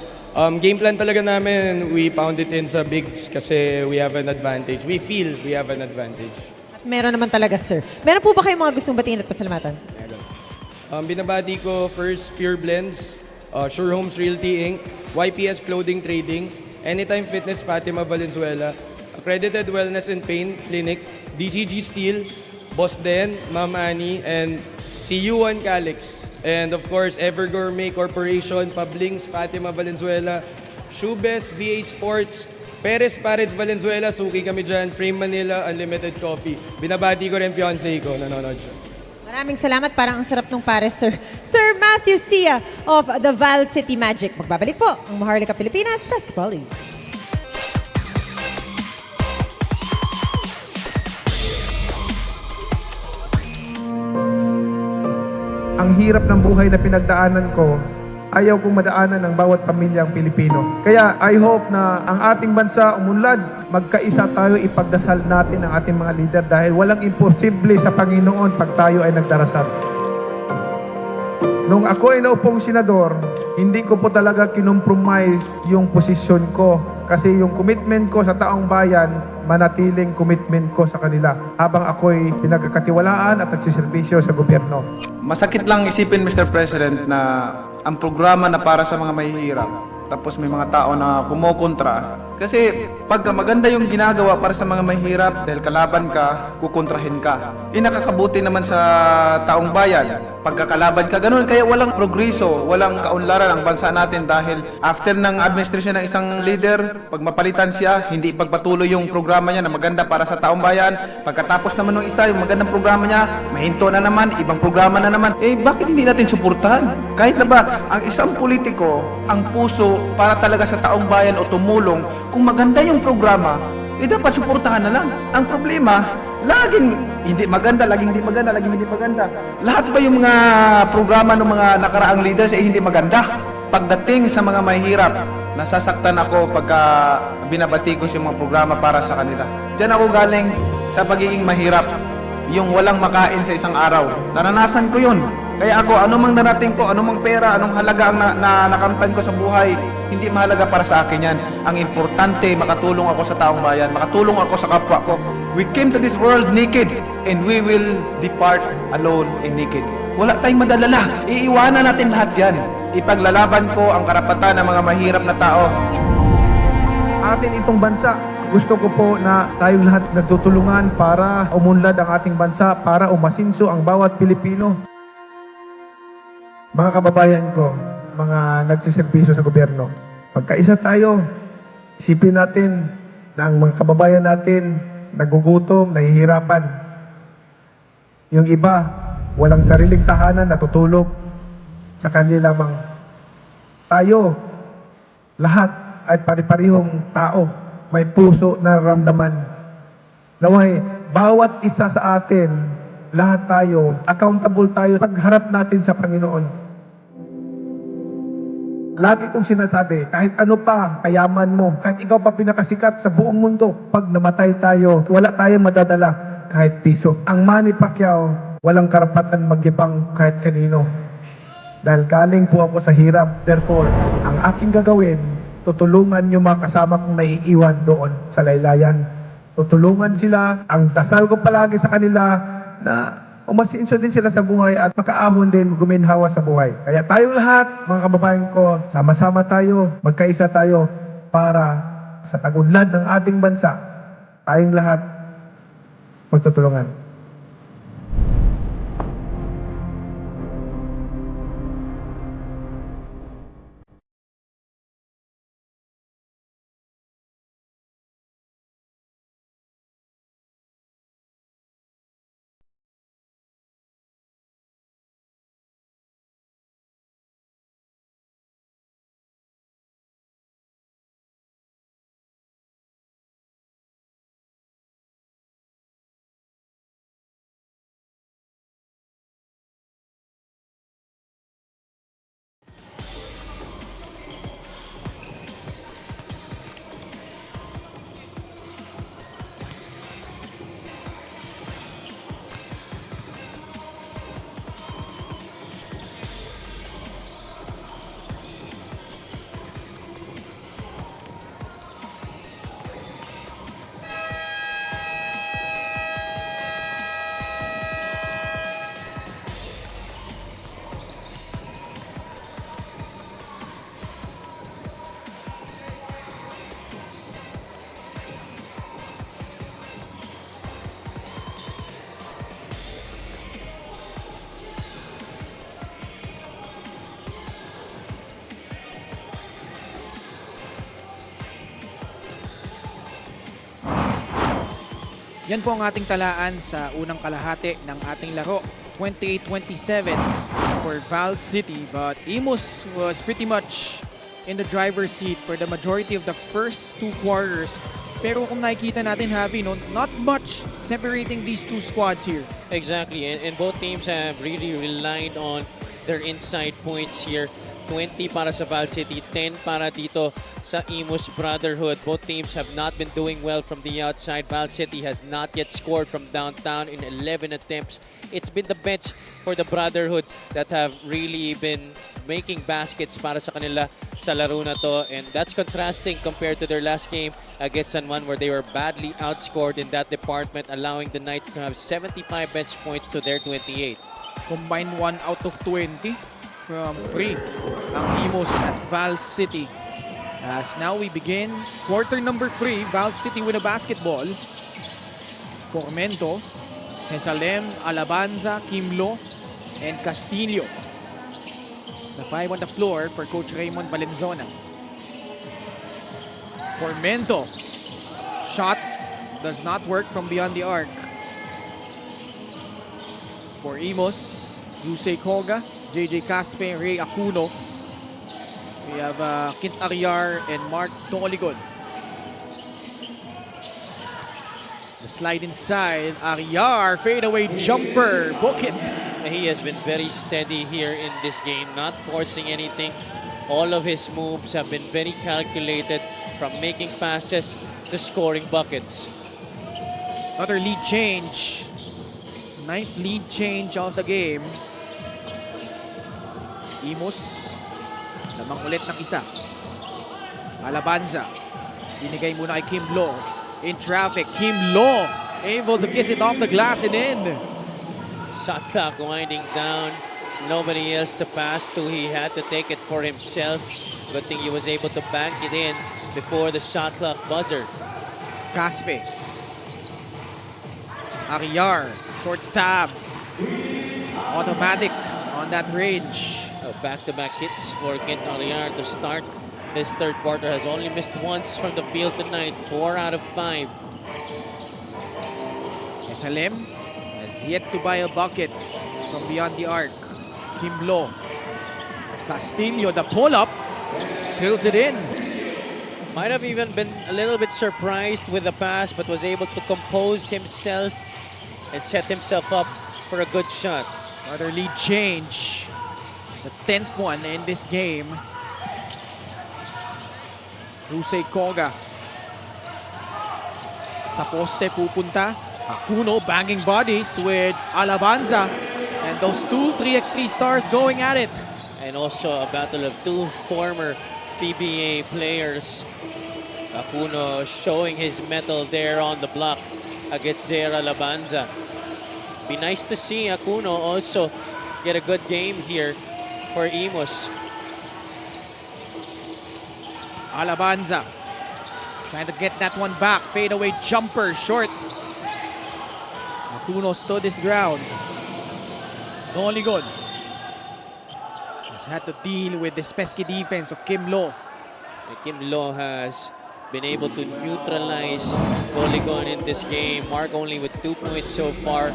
game plan talaga namin, we pound it in sa bigs kasi we have an advantage. We feel we have an advantage. Meron naman talaga, sir. Meron po ba kayong mga gustong batiin at pasalamatan? Binabati ko first Pure Blends, Sure Homes Realty Inc., YPS Clothing Trading, Anytime Fitness Fatima Valenzuela, Accredited Wellness and Pain Clinic, DCG Steel, Boss Den, Ma'am Annie, and CU1 Calix. And of course, Ever Gourmet Corporation, Pablings, Fatima Valenzuela, Shoebest, VA Sports, Perez Paredes Valenzuela, suki kami dyan, Frame Manila, Unlimited Coffee. Binabati ko rin fiancé ko, nanonood siya. Maraming salamat, parang ang sarap ng pares, sir. Sir Matthew Sia of the Val City Magic. Magbabalik po ang Maharlika Pilipinas Basketball League. Ang hirap ng buhay na pinagdaanan ko, ayaw kong madaanan ng bawat pamilyang Pilipino. Kaya I hope na ang ating bansa umunlad, magkaisa tayo, ipagdasal natin ang ating mga leader dahil walang imposible sa Panginoon pag tayo ay nagdarasal. Nung ako ay naupong senador, hindi ko po talaga kinompromise yung posisyon ko kasi yung commitment ko sa taong bayan, manatiling commitment ko sa kanila habang ako'y pinagkakatiwalaan at nagsiservisyo sa gobyerno. Masakit lang isipin, Mr. President, na ang programa na para sa mga mahihirap, tapos may mga tao na kumokontra. Kasi pagka maganda yung ginagawa para sa mga mahirap, dahil kalaban ka, kukontrahin ka. Nakakabuti naman sa taong bayan. Pagkakalaban ka, ganun. Kaya walang progreso, walang kaunlaran ang bansa natin dahil after ng administration ng isang leader, pag mapalitan siya, hindi pagpatuloy yung programa niya na maganda para sa taong bayan. Pagkatapos naman ng isa, yung magandang programa niya, mahinto na naman, ibang programa na naman. Bakit hindi natin suportahan? Kahit na ba, ang isang politiko, ang puso para talaga sa taong bayan o tumulong, kung maganda yung programa, dapat suportahan na lang. Ang problema, laging hindi maganda, laging hindi maganda, laging hindi maganda. Lahat ba yung mga programa ng mga nakaraang leaders ay hindi maganda? Pagdating sa mga mahihirap, nasasaktan ako pagka binabati ko yung mga programa para sa kanila. Diyan ako galing sa pagiging mahirap. Yung walang makain sa isang araw. Naranasan ko yun. Kaya ako, anumang narating ko, anumang pera, anong halaga ang nakamtan ko sa buhay, hindi mahalaga para sa akin yan. Ang importante, makatulong ako sa taong bayan, makatulong ako sa kapwa ko. We came to this world naked, and we will depart alone and naked. Wala tayong madalala. Iiwanan natin lahat yan. Ipaglalaban ko ang karapatan ng mga mahirap na tao. Atin itong bansa. Gusto ko po na tayong lahat nagtutulungan para umunlad ang ating bansa, para umasinso ang bawat Pilipino. Mga kababayan ko, mga nagsiservisyo sa gobyerno, pagkaisa tayo, isipin natin na ang mga kababayan natin nagugutom, nahihirapan. Yung iba, walang sariling tahanan, natutulog sa kanila lamang. Tayo, lahat ay pari-parihong tao, may puso na nararamdaman. Naway, bawat isa sa atin, lahat tayo, accountable tayo pagharap natin sa Panginoon. Lagi kong sinasabi, kahit ano pa, kayaman mo, kahit ikaw pa pinakasikat sa buong mundo, pag namatay tayo, wala tayong madadala kahit piso. Ang Manny Pacquiao, walang karapatan magyabang kahit kanino. Dahil galing po ako sa hirap. Therefore, ang aking gagawin, tutulungan yung mga kasama kong naiiwan doon sa laylayan. Tutulungan sila. Ang dasal ko palagi sa kanila na umasinso din sila sa buhay at makaahon din, guminhawa sa buhay. Kaya tayong lahat, mga kababayan ko, sama-sama tayo, magkaisa tayo para sa tagunlad ng ating bansa, tayong lahat magtutulungan. Yan po ang ating talaan sa unang kalahati ng ating laro. 28-27 for Val City, but Imus was pretty much in the driver's seat for the majority of the first two quarters. Pero kung nakikita natin, Javi, no, not much separating these two squads here. Exactly, and both teams have really relied on their inside points here. 20 para sa Val City, 10 para dito sa Imus Brotherhood. Both teams have not been doing well from the outside. Val City has not yet scored from downtown in 11 attempts. It's been the bench for the Brotherhood that have really been making baskets para sa kanila sa laro na to, and that's contrasting compared to their last game against San Juan, where they were badly outscored in that department, allowing the Knights to have 75 bench points to their 28. Combined 1 out of 20 from 3 ang Imus at Val City. As now we begin quarter number 3, Val City with a basketball. Formento, Jesalem, Alabanza, Kimlo, and Castillo. The 5 on the floor for Coach Raymond Valenzuela. Formento, shot does not work from beyond the arc. For Imus, Yusei Koga, JJ Caspe, Ray Acuno. We have Kint Ariar and Mark Tongoligon. The slide inside, Ariar, fadeaway jumper, book it. He has been very steady here in this game, not forcing anything. All of his moves have been very calculated, from making passes to scoring buckets. Another lead change. 9th lead change of the game. Imus, lamang ulit ng isa. Alabanza, binigay muna kay Kim Lo. In traffic, Kim Lo able to kiss it off the glass and in. Shot clock winding down. Nobody else to pass to. He had to take it for himself. Good thing he was able to bank it in before the shot clock buzzer. Caspe. Ariar, short stab. Automatic on that range. Back-to-back hits for Kent Ariar to start this third quarter. Has only missed once from the field tonight. 4 out of 5. Jesalem has yet to buy a bucket from beyond the arc. Kimlo. Castillo, the pull-up. Fills it in. Might have even been a little bit surprised with the pass, but was able to compose himself and set himself up for a good shot. Another lead change. The 10th one in this game. Yusei Koga. Sa poste pupunta. Acuno banging bodies with Alabanza. And those two 3x3 stars going at it. And also a battle of two former PBA players. Acuno showing his mettle there on the block against Jair Alabanza. Be nice to see Acuno also get a good game here for Imus. Alabanza trying to get that one back. Fadeaway jumper, short. Acuno stood his ground. Noligon has had to deal with this pesky defense of Kim Lo. Kim Lo has been able to neutralize Noligon in this game. Mark only with 2 points so far.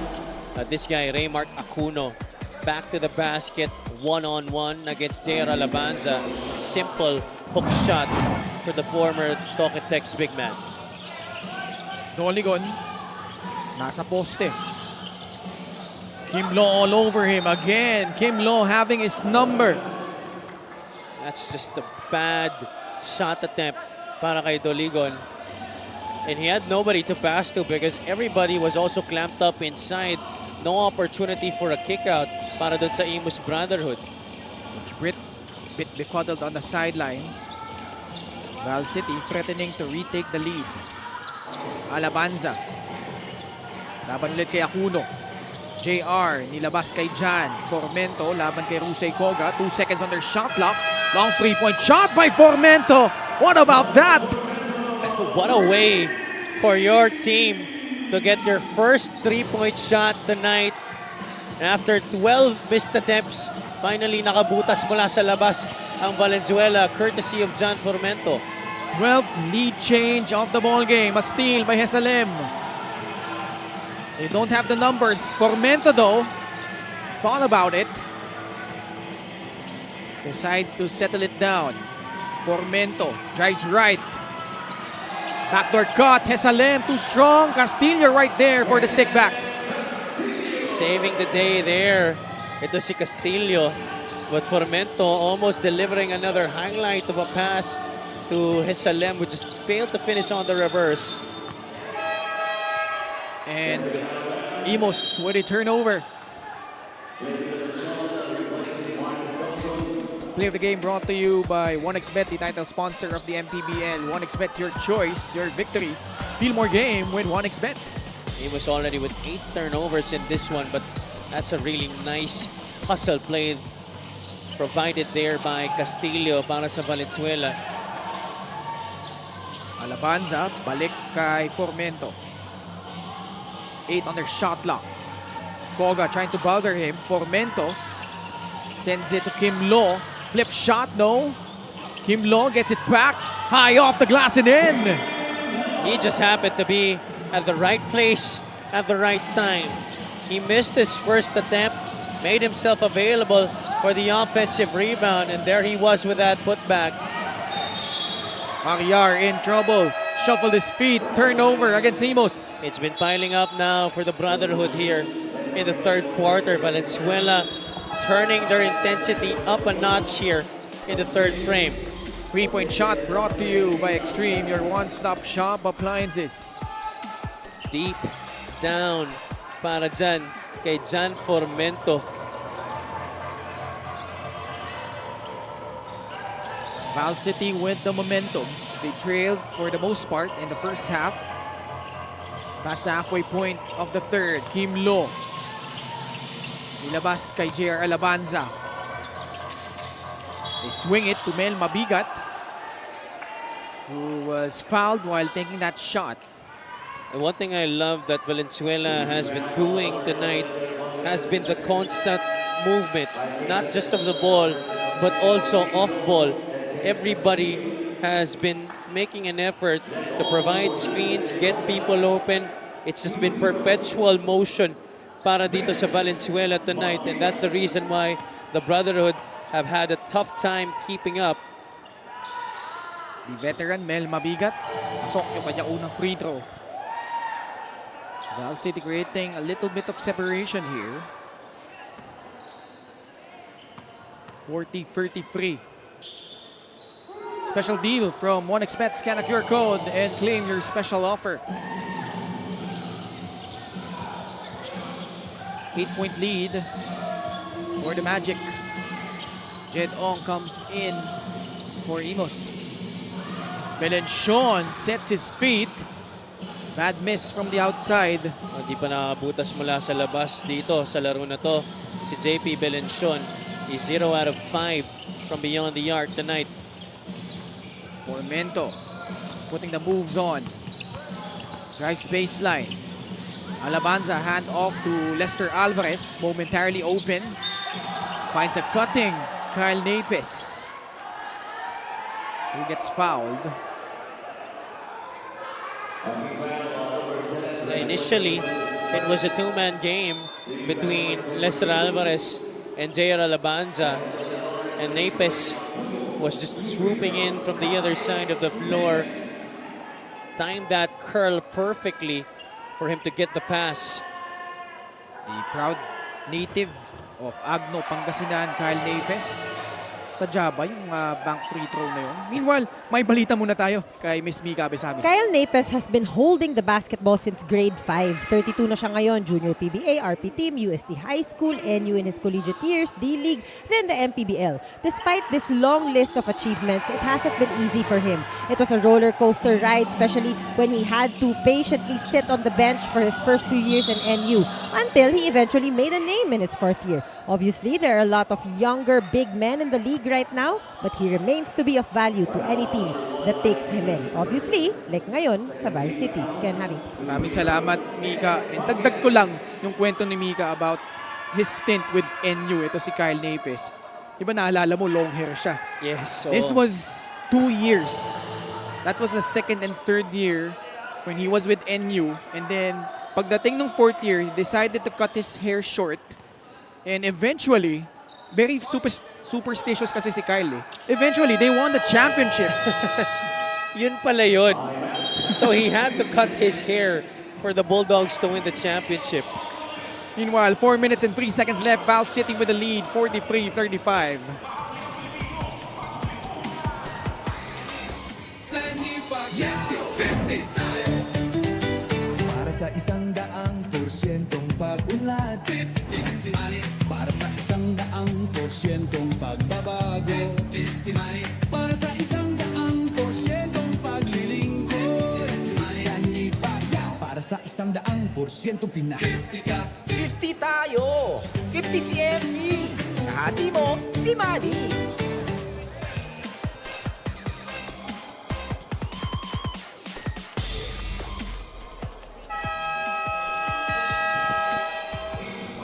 This guy, Raymark Acuno, back to the basket, one-on-one against Jair Alabanza. Simple hook shot to the former Tokatex big man. Noligon, nasa poste. Kim Lo all over him again. Kim Lo having his number. That's just a bad shot attempt para kay Doligon. And he had nobody to pass to because everybody was also clamped up inside. No opportunity for a kick out para dun sa Imus Brotherhood. Brit, bit befuddled on the sidelines. Val City threatening to retake the lead. Alabanza. Laban ulit kay Acuno. JR, nilabas kay Jan. Formento, laban kay Rusey Koga. 2 seconds on their shot clock. Long 3-point shot by Formento. What about that? What a way for your team to get your first 3-point shot tonight. After 12 missed attempts, finally nakabutas mula sa labas ang Valenzuela courtesy of John Formento. 12th lead change of the ball game. A steal by Jesalem. They don't have the numbers. Formento though, thought about it. Decide to settle it down. Formento drives right. Backdoor cut. Jesalem too strong. Castillo right there for the stick back. Saving the day there. Ito si Castillo. But Formento almost delivering another highlight of a pass to Jesalem, which just failed to finish on the reverse. And Imus with a turnover. Play of the game brought to you by 1xBet, the title sponsor of the MPBL. 1xBet, your choice, your victory. Feel more game with 1xBet. Imus already with 8 turnovers in this one, but that's a really nice hustle play provided there by Castillo para sa Valenzuela. Alabanza, balik kay Formento. 8 on their shot clock. Koga trying to bother him. Formento sends it to Kim Lo. Flip shot, no. Kim Lo gets it back. High off the glass and in. He just happened to be at the right place at the right time. He missed his first attempt, made himself available for the offensive rebound, and there he was with that putback. Magyar in trouble. Shuffled his feet. Turnover against Imus. It's been piling up now for the Brotherhood here in the third quarter. Valenzuela turning their intensity up a notch here in the third frame. 3-point shot brought to you by Extreme, your one-stop shop appliances. Deep down para dyan kay Jan Formento. Val City with the momentum. They trailed for the most part in the first half. Past the halfway point of the third, Kim Lo. Nilabas kay JR Alabanza. They swing it to Mel Mabigat, who was fouled while taking that shot. And one thing I love that Valenzuela has been doing tonight has been the constant movement, not just of the ball, but also off ball. Everybody has been making an effort to provide screens, get people open. It's just been perpetual motion para dito sa Valenzuela tonight, and that's the reason why the Brotherhood have had a tough time keeping up. The veteran Mel Mabigat, pasok yung kanyang unang free throw. Val City creating a little bit of separation here. 40-33. Special deal from 1xBet. Scan a QR code and claim your special offer. 8-point lead for the Magic. Jed Ong comes in for Imus. Valenzuela sets his feet. Bad miss from the outside. Hindi pa nakabutas mula sa labas dito sa laro na to. Si JP Valenzuela is 0 out of 5 from beyond the arc tonight. Formento putting the moves on. Drives baseline. Alabanza hand off to Lester Alvarez. Momentarily open. Finds a cutting Kyle Napes, who gets fouled. Initially, it was a two-man game between Lester Alvarez and JR Alabanza, and Napes was just swooping in from the other side of the floor. Timed that curl perfectly for him to get the pass. The proud native of Agno, Pangasinan, Kyle Napes. Sadya ba yung bank free throw na yun? Meanwhile, may balita muna tayo kay Miss Mika Abesamis. Kyle Napes has been holding the basketball since grade 5. 32 na siya ngayon. Junior PBA, RP team, UST High School, NU in his collegiate years, D-League, then the MPBL. Despite this long list of achievements, it hasn't been easy for him. It was a roller coaster ride, especially when he had to patiently sit on the bench for his first few years in NU until he eventually made a name in his 4th year. Obviously, there are a lot of younger big men in the league right now, but he remains to be of value to any team that takes him in. Obviously, like ngayon sa Val City. Ken Javi. Maraming salamat, Mika. And dagdag ko lang yung kwento ni Mika about his stint with NU. Ito si Kyle Napes. Di ba naalala mo, long hair siya? Yes. So This was 2 years. That was the 2nd and 3rd year when he was with NU. And then, pagdating ng 4th year, he decided to cut his hair short. And eventually, very superstitious kasi si Kyle eh. Eventually, they won the championship. Yun pala yun. So he had to cut his hair for the Bulldogs to win the championship. Meanwhile, 4 minutes and 3 seconds left. Val City with the lead, 43-35. Para sa 100% pag-unlad, 50 si Manny. Para sa 100% pagbabago, 50 si Manny. Para sa 100% paglilingkod, 50 si Manny. Para sa 100% Pinas, 50 ka, 50 tayo. 50 si MD. Kahati mo, si Manny.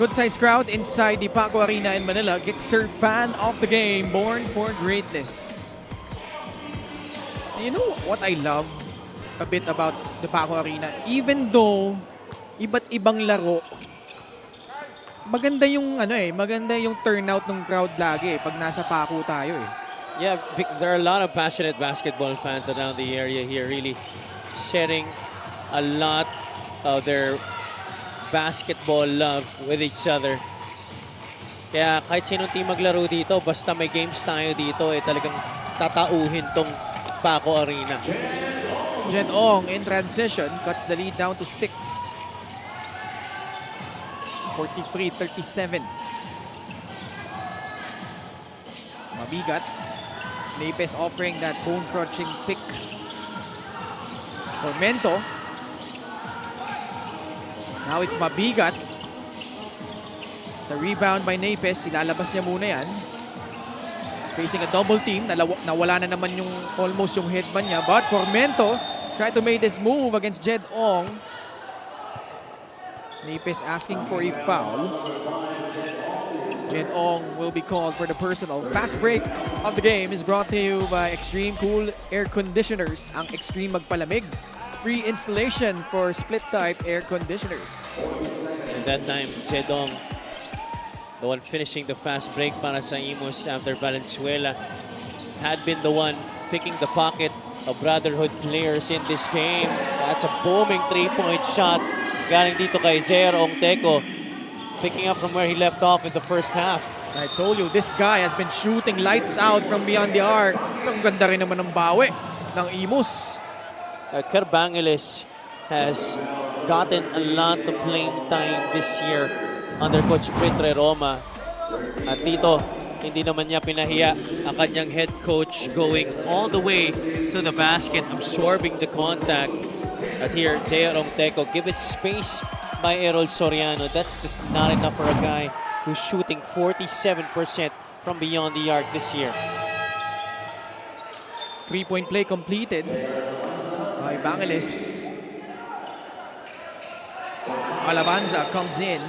Good-sized crowd inside the Paco Arena in Manila. Gixer fan of the game, born for greatness. You know what I love a bit about the Paco Arena? Even though iba't ibang laro, maganda yung maganda yung turnout ng crowd lagi pag nasa Paco tayo eh. Yeah, there are a lot of passionate basketball fans around the area here, really sharing a lot of their basketball love with each other. Kaya kahit sinong team maglaro dito, basta may games tayo dito, talagang tatauhin tong Paco Arena. Jed Ong in transition cuts the lead down to 6. 43-37. Mabigat. Napes offering that bone-crushing pick. For Mento. Now it's Mabigat. The rebound by Napes. Ilalabas niya muna yan. Facing a double team. Nawala na naman yung almost yung headband niya. But for Mento, try to make this move against Jed Ong. Napes asking for a foul. Jed Ong will be called for the personal. Fast break of the game is brought to you by Extreme Cool Air Conditioners. Ang Extreme magpalamig. Free installation for split-type air conditioners. And that time, Jed Ong, the one finishing the fast break para sa Imus after Valenzuela, had been the one picking the pocket of Brotherhood players in this game. That's a booming three-point shot. Galing dito kay J.R. Ongteco, picking up from where he left off in the first half. I told you, this guy has been shooting lights out from beyond the arc. Ang ganda rin naman ng bawi ng Imus. Kerbangeles has gotten a lot of playing time this year under Coach Pritre Roma. At dito, hindi naman niya pinahiya ang kanyang head coach going all the way to the basket, absorbing the contact. At here, J.R. Ongteco, give it space by Errol Soriano. That's just not enough for a guy who's shooting 47% from beyond the arc this year. Three-point play completed by Bangeles. Alabanza comes in.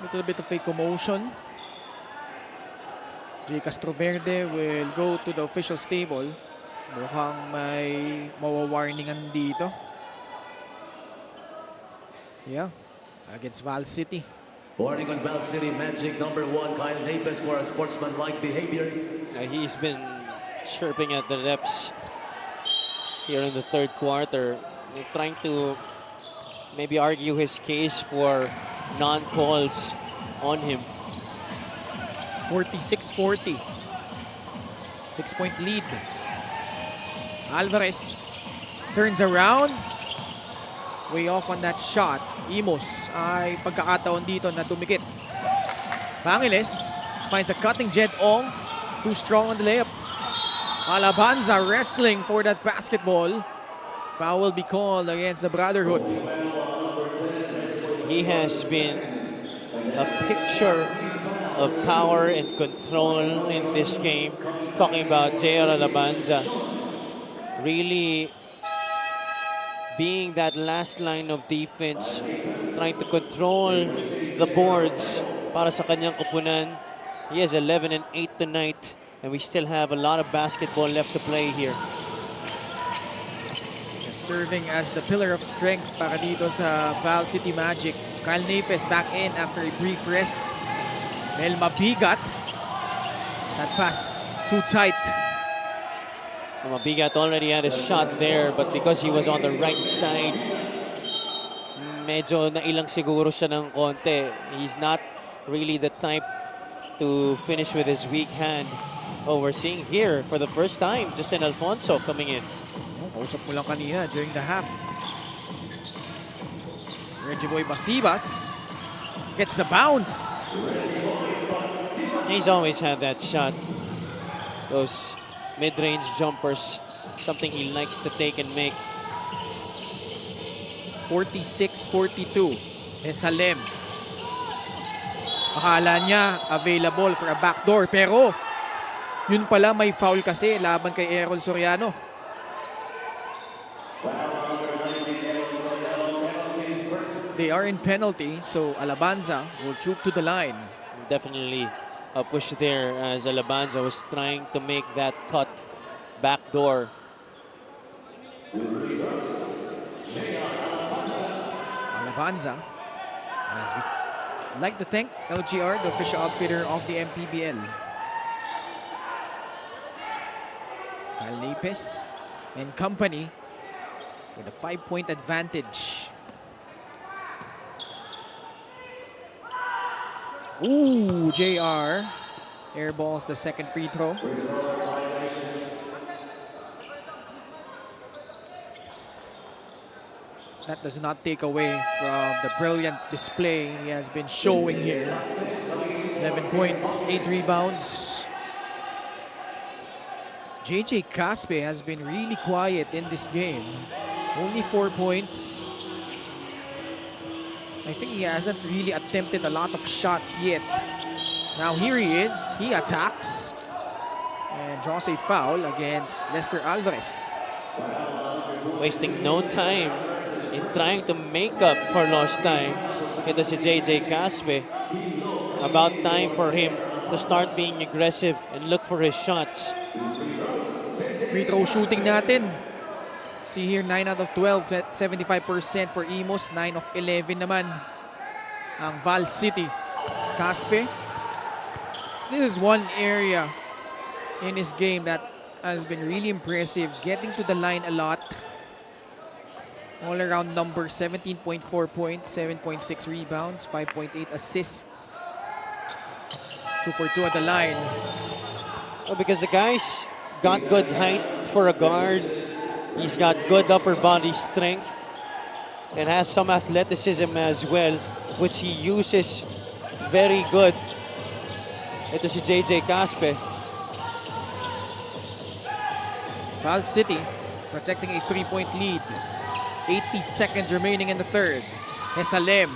Little bit of a commotion. J. Castroverde will go to the official's table. Mukhang may mawawarningan dito. Yeah, against Val City. Warning on Val City Magic number 1, Kyle Napes for unsportsmanlike behavior. He's been chirping at the refs here in the third quarter. They're trying to maybe argue his case for non-calls on him. 46-40. 6-point lead. Alvarez turns around. Way off on that shot. Imus ay pagkakataon dito na tumikit. Bangeles finds a cutting Jed Ong. Too strong on the layup. Alabanza wrestling for that basketball. Foul will be called against the Brotherhood. He has been a picture of power and control in this game. Talking about J.R. Alabanza. Really being that last line of defense, trying to control the boards para sa kanyang kupunan. He has 11 and 8 tonight, and we still have a lot of basketball left to play here. Serving as the pillar of strength para dito sa Val City Magic. Kyle Napes back in after a brief rest. Mel Mabigat. That pass too tight. Mabigat already had a shot there, but because he was on the right side, medyo nailang siguro siya ng konti. He's not really the type to finish with his weak hand. Oh, we're seeing here for the first time, Justin Alfonso coming in. Kausap mo lang kanina during the half. Reggie Boy Basibas gets the bounce. He's always had that shot. Those mid-range jumpers, something he likes to take and make. 46-42. Esalem. Akala niya available for a backdoor, pero yun pala may foul kasi laban kay Errol Soriano. They are in penalty, so Alabanza will troop to the line. Definitely a push there as Alabanza was trying to make that cut backdoor. Alabanza, as we like to thank LGR, the official outfitter of the MPBL. Kyle Napes and company with a 5-point advantage. Ooh, JR airballs the second free throw. That does not take away from the brilliant display he has been showing here. 11 points, 8 rebounds. JJ Caspe has been really quiet in this game. Only 4 points. I think he hasn't really attempted a lot of shots yet. Now here he is. He attacks and draws a foul against Lester Alvarez. Wasting no time in trying to make up for lost time. Ito si JJ Caspe. About time for him to start being aggressive and look for his shots. Free throw shooting natin. See here, 9 out of 12, 75% for Imus, 9 of 11 naman ang Val City. Caspe. This is one area in his game that has been really impressive, getting to the line a lot. All around number, 17.4 points, 7.6 rebounds, 5.8 assists. 2 for 2 at the line. Oh, because the guy's got good height for a guard. He's got good upper body strength and has some athleticism as well, which he uses very good. Ito si JJ Caspe. Val City protecting a 3-point lead. 80 seconds remaining in the third. Hesalem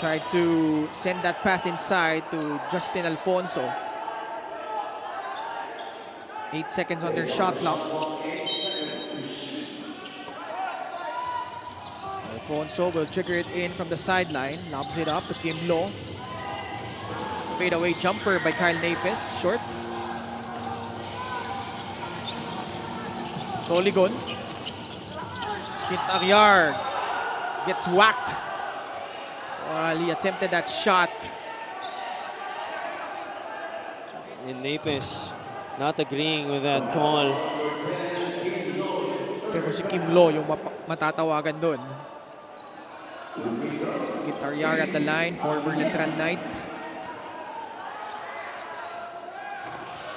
tried to send that pass inside to Justin Alfonso. 8 seconds on their shot clock. Alfonso will trigger it in from the sideline. Lobs it up to Kim Lo. Fadeaway jumper by Kyle Napes. Short. Doligon. Quintaryar gets whacked while he attempted that shot. And Napes not agreeing with that call. Pero si Kim Lo yung matatawagan doon. Quintaryar at the line for Berlitran Knight.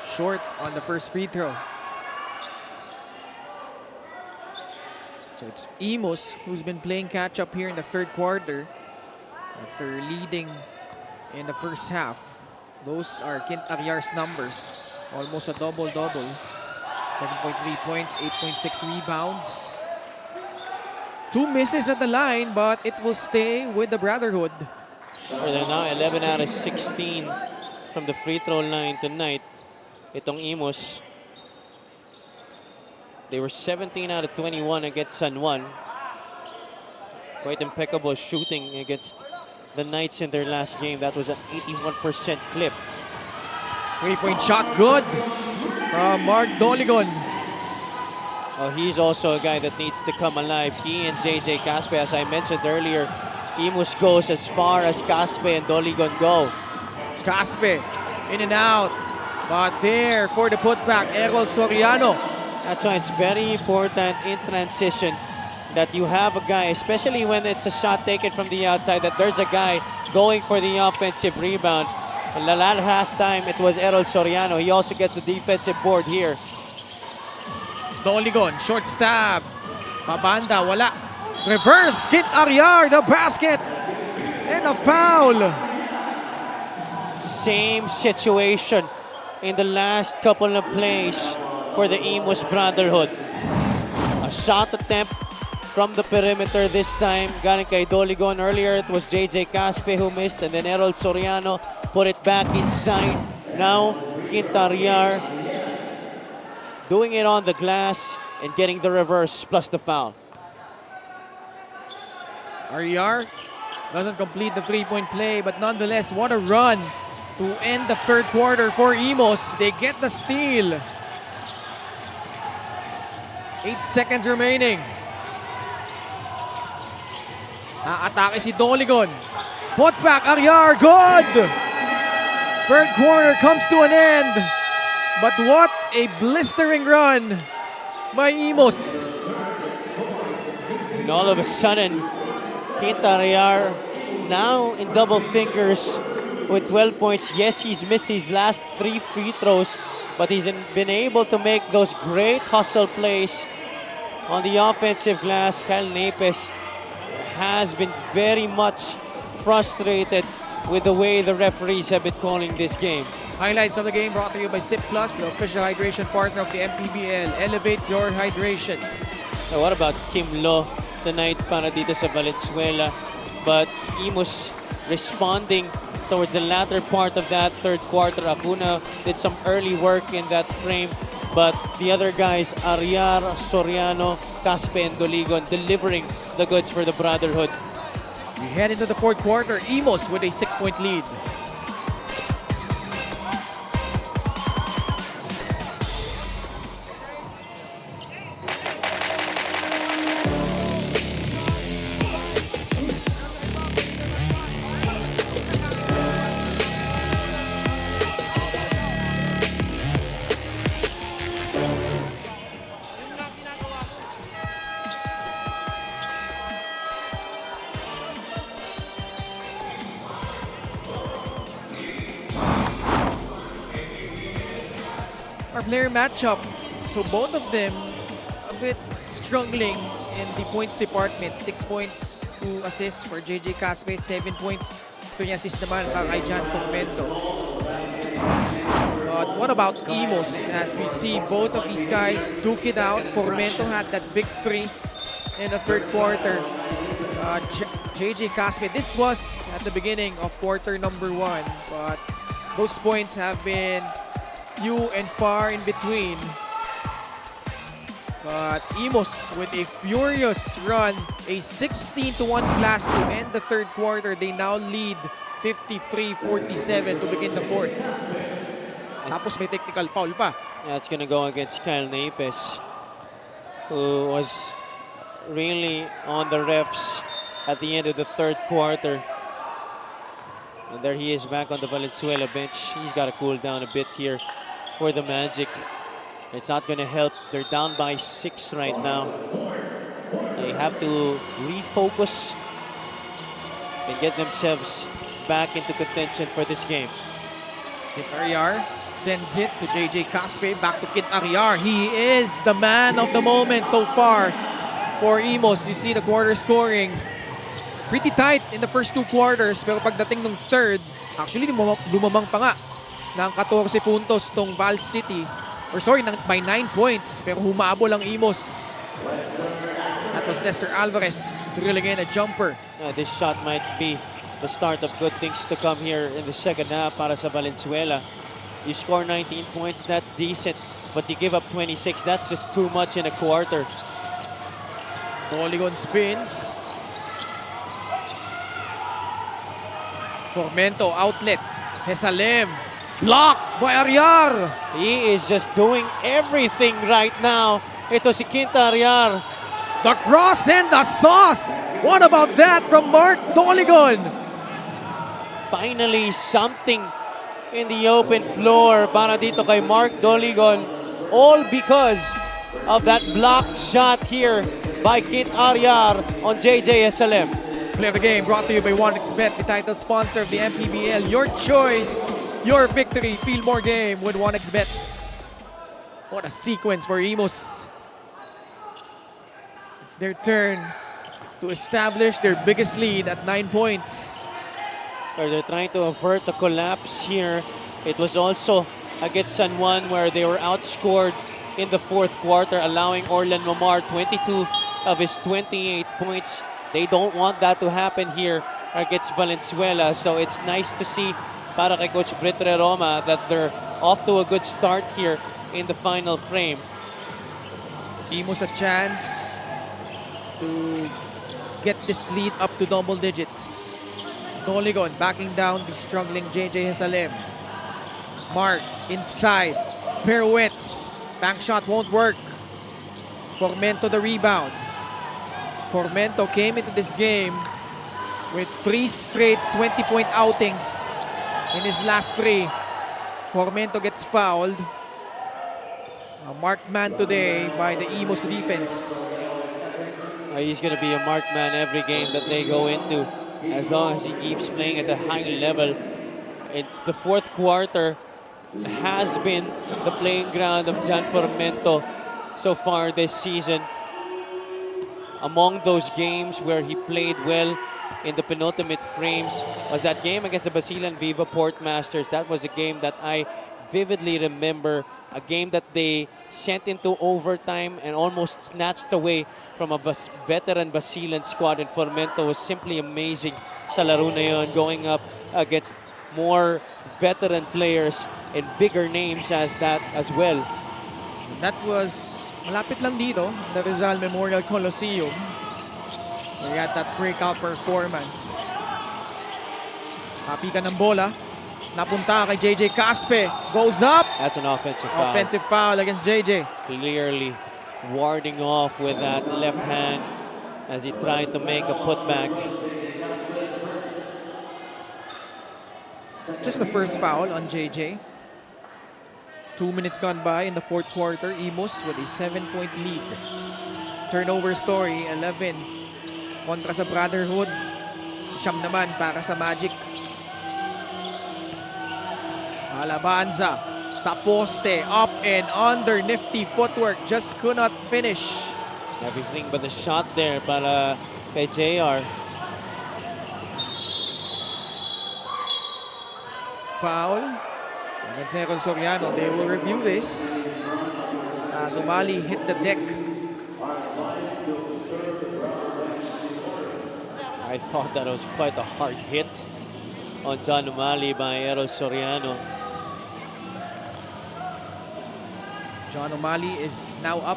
Short on the first free throw. So it's Imus who's been playing catch up here in the third quarter after leading in the first half. Those are Quintaryar's numbers. Almost a double-double. 7.3 points, 8.6 rebounds. 2 misses at the line, but it will stay with the Brotherhood. They're now 11 out of 16 from the free throw line tonight. Itong Imus. They were 17 out of 21 against San Juan. Quite impeccable shooting against the Knights in their last game. That was an 81% clip. 3-point shot, good from Mark Doligon. Oh, he's also a guy that needs to come alive. He and JJ Caspe, as I mentioned earlier, Imus goes as far as Caspe and Doligon go. Caspe in and out, but there for the putback, Errol Soriano. That's why it's very important in transition that you have a guy, especially when it's a shot taken from the outside, that there's a guy going for the offensive rebound. In the last time, it was Errol Soriano. He also gets the defensive board here. Doligon, short stab. Pabanda, wala. Reverse, Quintaryar, the basket. And a foul. Same situation in the last couple of plays for the Imus Brotherhood. A shot attempt from the perimeter this time. Galing kay Doligon. Earlier, it was JJ Caspe who missed, and then Errol Soriano put it back inside. Now, Quintaryar doing it on the glass and getting the reverse plus the foul. Ariar doesn't complete the three-point play, but nonetheless, what a run to end the third quarter for Imus. They get the steal. 8 seconds remaining. Atake si Doligon. Put back, Ariar, good! Third quarter comes to an end. But what a blistering run by Imus. And all of a sudden, Quintariar now in double fingers with 12 points. Yes, he's missed his last 3 free throws, but he's been able to make those great hustle plays on the offensive glass. Kyle Napes has been very much frustrated with the way the referees have been calling this game. Highlights of the game brought to you by Sip Plus, the official hydration partner of the MPBL. Elevate your hydration. So what about Kim Lo tonight para dito sa Valenzuela? But Imus responding towards the latter part of that third quarter. Acuna did some early work in that frame, but the other guys, Ariar, Soriano, Caspe, and Doligon, delivering the goods for the Brotherhood. We head into the fourth quarter. Imus with a 6-point lead. Our player matchup. So both of them a bit struggling in the points department. 6 points, 2 assists for JJ Caspe, 7 points, 3 assists naman para kay Jan Formento. But what about Imus? As we see both of these guys duke it out. Formento had that big 3 in the third quarter. JJ Caspe, this was at the beginning of quarter number 1, but those points have been few and far in between. But Imus with a furious run, a 16-1 blast to end the third quarter. They now lead 53-47 to begin the fourth. Tapos may technical foul pa. That's gonna go against Kyle Napes, who was really on the refs at the end of the third quarter. And there he is back on the Valenzuela bench. He's got to cool down a bit here for the Magic. It's not going to help. They're down by 6 right now. They have to refocus and get themselves back into contention for this game. Kit Ariar sends it to JJ Caspe. Back to Kit Ariar. He is the man of the moment so far for Imus. You see the quarter scoring. Pretty tight in the first 2 quarters, pero pagdating ng third, actually lumamang pa nga ng 14 puntos tong Val City. Or sorry, by 9 points, pero humabol ang Imus. That was Lester Alvarez drilling in a jumper. This shot might be the start of good things to come here in the second half para sa Valenzuela. You score 19 points, that's decent. But you give up 26, that's just too much in a quarter. Doligon spins. Formento outlet. Hesalem. Blocked by Ariar. He is just doing everything right now. Ito si Quinta Ariar. The cross and the sauce. What about that from Mark Doligon? Finally, something in the open floor para dito kay Mark Doligon. All because of that blocked shot here by Kit Ariar on JJSLM. Play of the game brought to you by 1xBet, the title sponsor of the MPBL. Your choice, your victory. Feel more game with 1xBet. What a sequence for Imus. It's their turn to establish their biggest lead at 9 points. They're trying to avert the collapse here. It was also against San Juan where they were outscored in the fourth quarter, allowing Orlan Momar 22 of his 28 points. They don't want that to happen here against Valenzuela. So it's nice to see para kay Coach Britre Roma that they're off to a good start here in the final frame. Imus a chance to get this lead up to double digits. Doligon backing down the struggling JJ Hasalem. Mark inside. Pirouettes. Bank shot won't work. Formento the rebound. Formento came into this game with 3 straight 20-point outings in his last 3. Formento gets fouled. A marked man today by the Imus defense. He's going to be a marked man every game that they go into, as long as he keeps playing at a high level. The fourth quarter has been the playing ground of Jan Formento so far this season. Among those games where he played well in the penultimate frames was that game against the Basilan Viva Port Masters. That was a game that I vividly remember, a game that they sent into overtime and almost snatched away from a veteran Basilan squad, and Formento was simply amazing sa laro na yun, going up against more veteran players and bigger names as well. That was malapit lang dito, the Rizal Memorial Coliseum. We got that breakout performance. Kapikan ng bola. Napunta kay JJ Caspe. Goes up. That's an offensive foul. Offensive foul against JJ. Clearly warding off with that left hand as he tried to make a putback. Just the first foul on JJ. 2 minutes gone by in the fourth quarter. Imus with a 7-point lead. Turnover story, 11 kontra sa Brotherhood. Siyam naman para sa Magic. Alabanza sa poste, up and under, nifty footwork, just could not finish. Everything but the shot there para kay JR. Foul against Errol Soriano. They will review this. Sumali hit the deck. I thought that was quite a hard hit on John Umali by Errol Soriano. John O'Malley is now up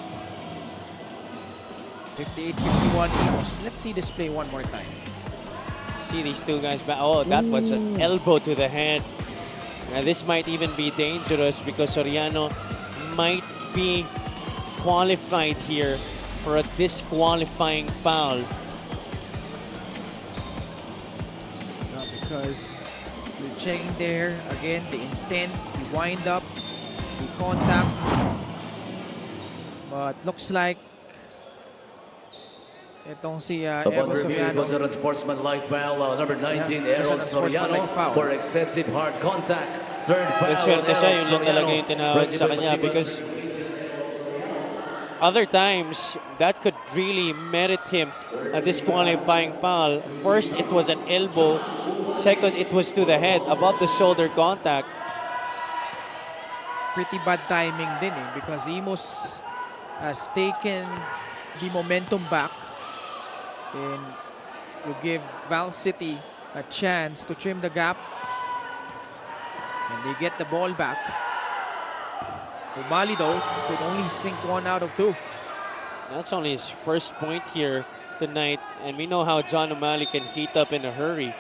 58-51 Imus. Let's see this play one more time. See these two guys back. Oh, that was an elbow to the head. And this might even be dangerous because Soriano might be qualified here for a disqualifying foul. Because you're checking there again the intent, the wind up, the contact. But looks like itong si Upon Errol review, it Soriano. was an unsportsmanlike foul. Number 19, Yeah, Errol just an Soriano unsportsmanlike foul. for excessive hard contact. Third foul. Nagswerte siya, yun lang talaga yung tinawag sa kanya because other times that could really merit him a disqualifying foul. First, it was an elbow. Second, it was to the head, above the shoulder contact. Pretty bad timing din because Imus has taken the momentum back. Then you give Val City a chance to trim the gap. And they get the ball back. Umali though could only sink 1 out of 2. That's only his first point here tonight. And we know how John O'Malley can heat up in a hurry.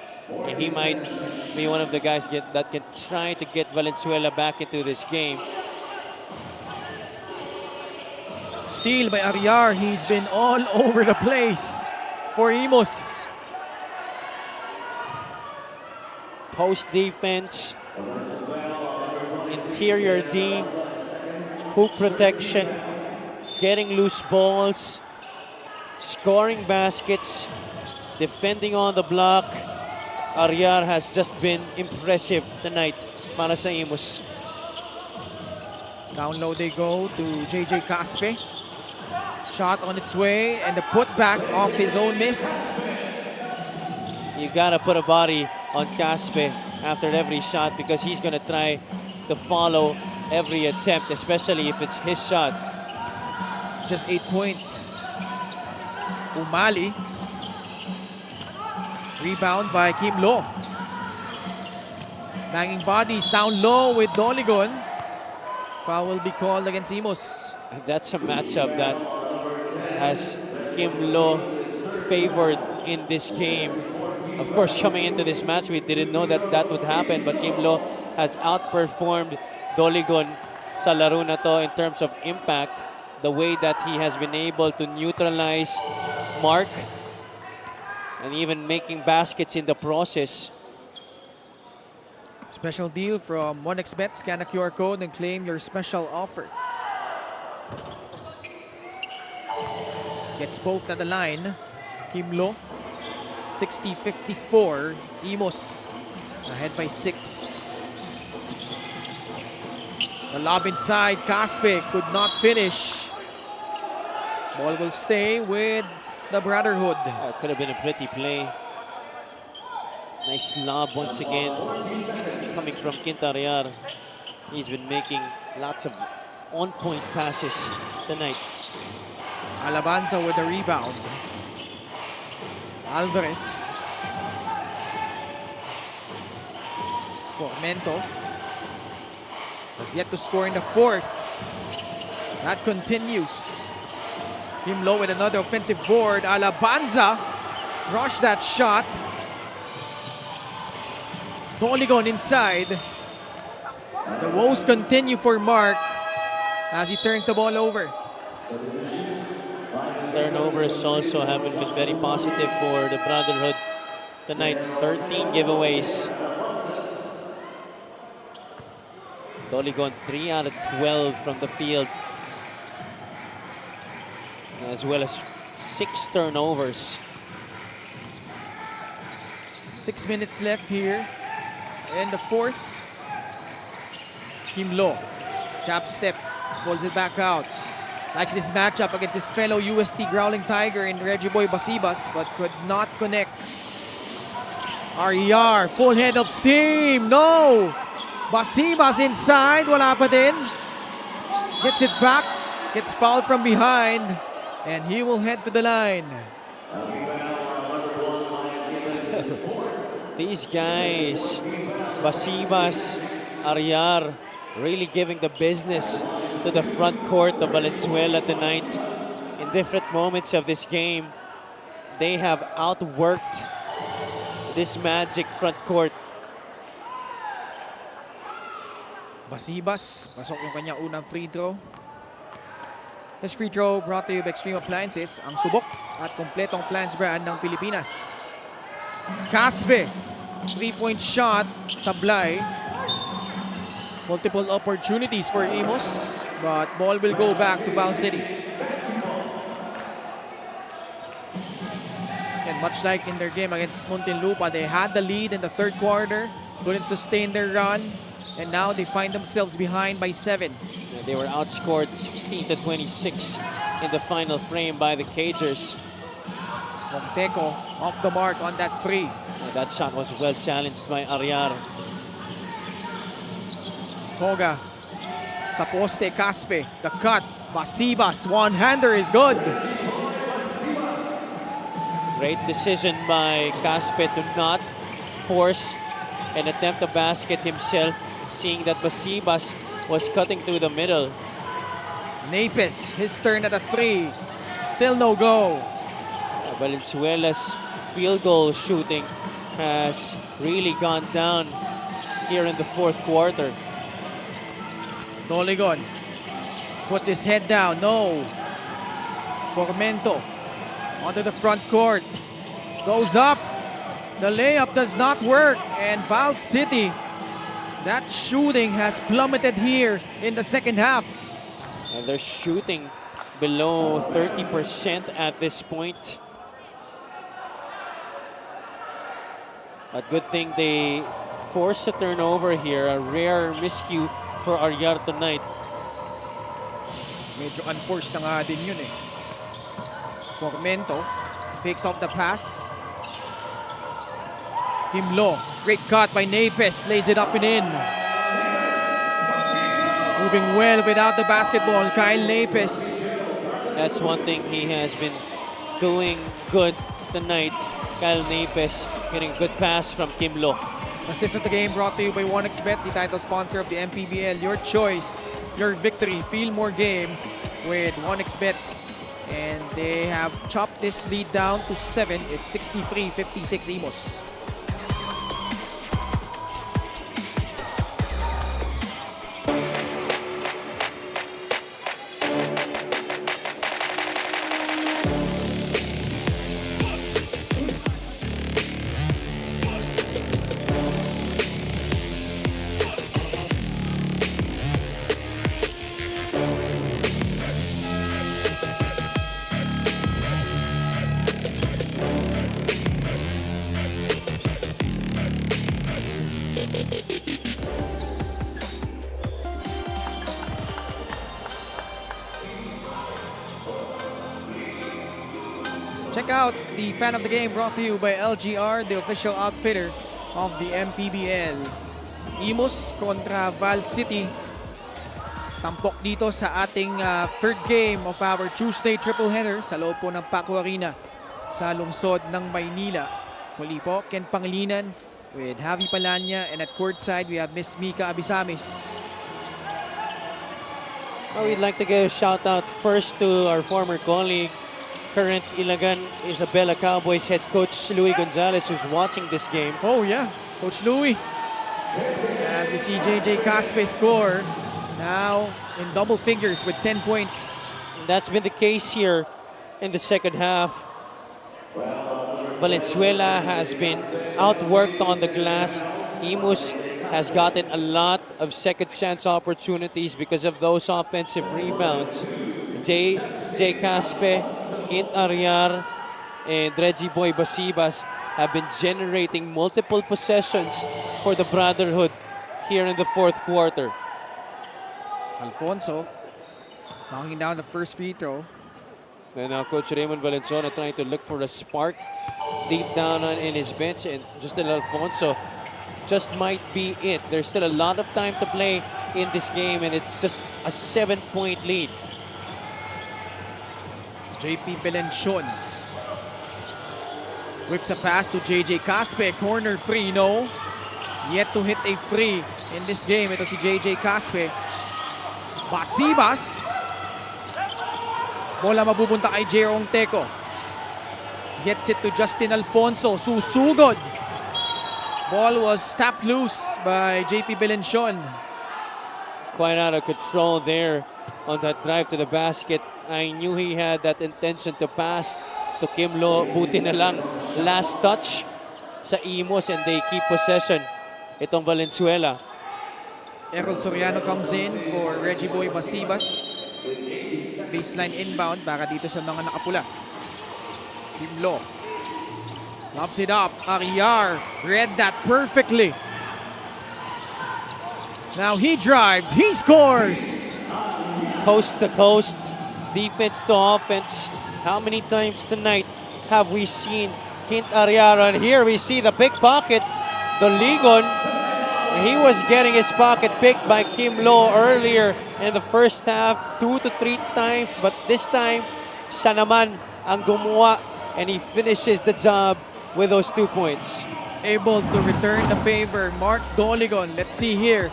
And he might be one of the guys that can try to get Valenzuela back into this game. Steal by Ariar. He's been all over the place for Imus. Post defense, interior D, hoop protection, getting loose balls, scoring baskets, defending on the block. Ariar has just been impressive tonight para sa Imus. Down low they go to JJ Caspe. Shot on its way and the putback off his own miss. You gotta put a body on Caspe after every shot because he's gonna try to follow every attempt, especially if it's his shot. Just 8 points. Umali. Rebound by Kim Lo. Banging bodies down low with Doligon. Foul will be called against Imus. That's a matchup that has Kim Lo favored in this game. Of course, coming into this match, we didn't know that that would happen, but Kim Lo has outperformed Doligon sa laro na to in terms of impact. The way that he has been able to neutralize Mark and even making baskets in the process. Special deal from 1xBet. Scan a QR code and claim your special offer. Gets both at the line. Kim Lo, 60-54. Imus ahead by 6. The lob inside. Caspe could not finish. Ball will stay with the Brotherhood. It could have been a pretty play. Nice lob once again coming from Quintariar. He's been making lots of on-point passes tonight. Alabanza with the rebound. Alvarez. Formento has yet to score in the fourth. That continues. Kim Lo with another offensive board. Alabanza rushed that shot. Doligon inside. The woes continue for Mark as he turns the ball over. Turnovers also haven't been very positive for the Brotherhood tonight. 13 giveaways. Doligon 3 out of 12 from the field, as well as 6 turnovers. 6 minutes left here in the fourth. Kim Lo, jab step, pulls it back out. Likes this matchup against his fellow UST Growling Tiger in Reggie Boy Basibas, but could not connect. RER, full head of steam, no! Basibas inside, wala pa din. Gets it back, gets fouled from behind, and he will head to the line. These guys, Basibas, RER, really giving the business to the front court of Valenzuela tonight. In different moments of this game, they have outworked this Magic front court. Basibas, pasok yung kanyang unang free throw. This free throw brought to you by Extreme Appliances, ang subok at kompletong appliance brand ng Pilipinas. Caspe, 3-point shot, sablay. Multiple opportunities for Imus, but ball will go back to Val City. And much like in their game against Muntinlupa, they had the lead in the third quarter, couldn't sustain their run, and now they find themselves behind by 7. They were outscored 16-26 in the final frame by the Cagers. Monteco off the mark on that three. That shot was well challenged by RER. Toga sa poste, Caspe, the cut, Basibas, one-hander is good. Great decision by Caspe to not force and attempt a basket himself, seeing that Basibas was cutting through the middle. Napes, his turn at a three. Still no go. Valenzuela's field goal shooting has really gone down here in the fourth quarter. Doligon puts his head down. No. Formento onto the front court. Goes up. The layup does not work. And Val City, that shooting has plummeted here in the second half. And they're shooting below 30% at this point. A good thing they forced a turnover here. A rare miscue for RER tonight. Medyo unforced na nga din yun eh. Formento fakes off the pass. Kim Lo, great cut by Napes, lays it up and in. Moving well without the basketball, Kyle Napes. That's one thing he has been doing good tonight. Kyle Napes getting a good pass from Kim Lo. Assist of the game brought to you by 1xBet, the title sponsor of the MPBL. Your choice, your victory. Feel more game with 1xBet. And they have chopped this lead down to 7. It's 63-56 Imus. Check out the fan of the game brought to you by LGR, the official outfitter of the MPBL. Imus kontra Val City. Tampok dito sa ating third game of our Tuesday triple header sa loob po ng Paco Arena sa lungsod ng Maynila. Muli po, Ken Pangilinan with Javi Palanya, and at courtside we have Miss Mika Abisamis. We'd like to give a shout out first to our former colleague, current Ilagan Isabela Cowboys head coach Louis Gonzalez, who's watching this game. Oh yeah, Coach Louis. As we see JJ Caspe score now in double figures with 10 points. And that's been the case here in the second half. Valenzuela has been outworked on the glass. Imus has gotten a lot of second chance opportunities because of those offensive rebounds. J. Caspe, Kint Ariar, and Reggie Boy Basibas have been generating multiple possessions for the Brotherhood here in the fourth quarter. Alfonso knocking down the first free throw. And now Coach Raymond Valenzuela trying to look for a spark deep down in his bench, and Justin Alfonso just might be it. There's still a lot of time to play in this game, and it's just a 7-point lead. JP Belencion whips a pass to JJ Caspe. Corner free, no. Yet to hit a free in this game. Ito si JJ Caspe. Basibas. Bola mabupunta kay Jerome Teco. Gets it to Justin Alfonso. Susugod. Ball was tapped loose by JP Belencion. Quite out of control there on that drive to the basket. I knew he had that intention to pass to Kim Lo. Buti na lang last touch sa Imus, and they keep possession. Itong Valenzuela. Errol Soriano comes in for Reggie Boy Basibas. Baseline inbound para dito sa mga nakapula. Kim Lo lobs it up. Ariar read that perfectly. Now he drives, he scores. Coast to coast, defense to offense. How many times tonight have we seen Kint Ariara? And here we see the pickpocket, Doligon. He was getting his pocket picked by Kim Lo earlier in the first half 2 to 3 times, but this time siya naman ang gumawa, and he finishes the job with those 2 points. Able to return the favor, Mark Doligon. Let's see here.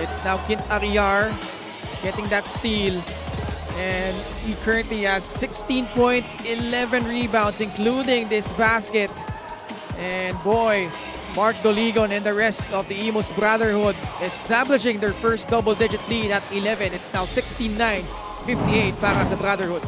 It's now Kint Ariar getting that steal, and he currently has 16 points, 11 rebounds, including this basket. And boy, Mark Doligon and the rest of the Imus Brotherhood establishing their first double-digit lead at 11. It's now 69-58 para sa Brotherhood.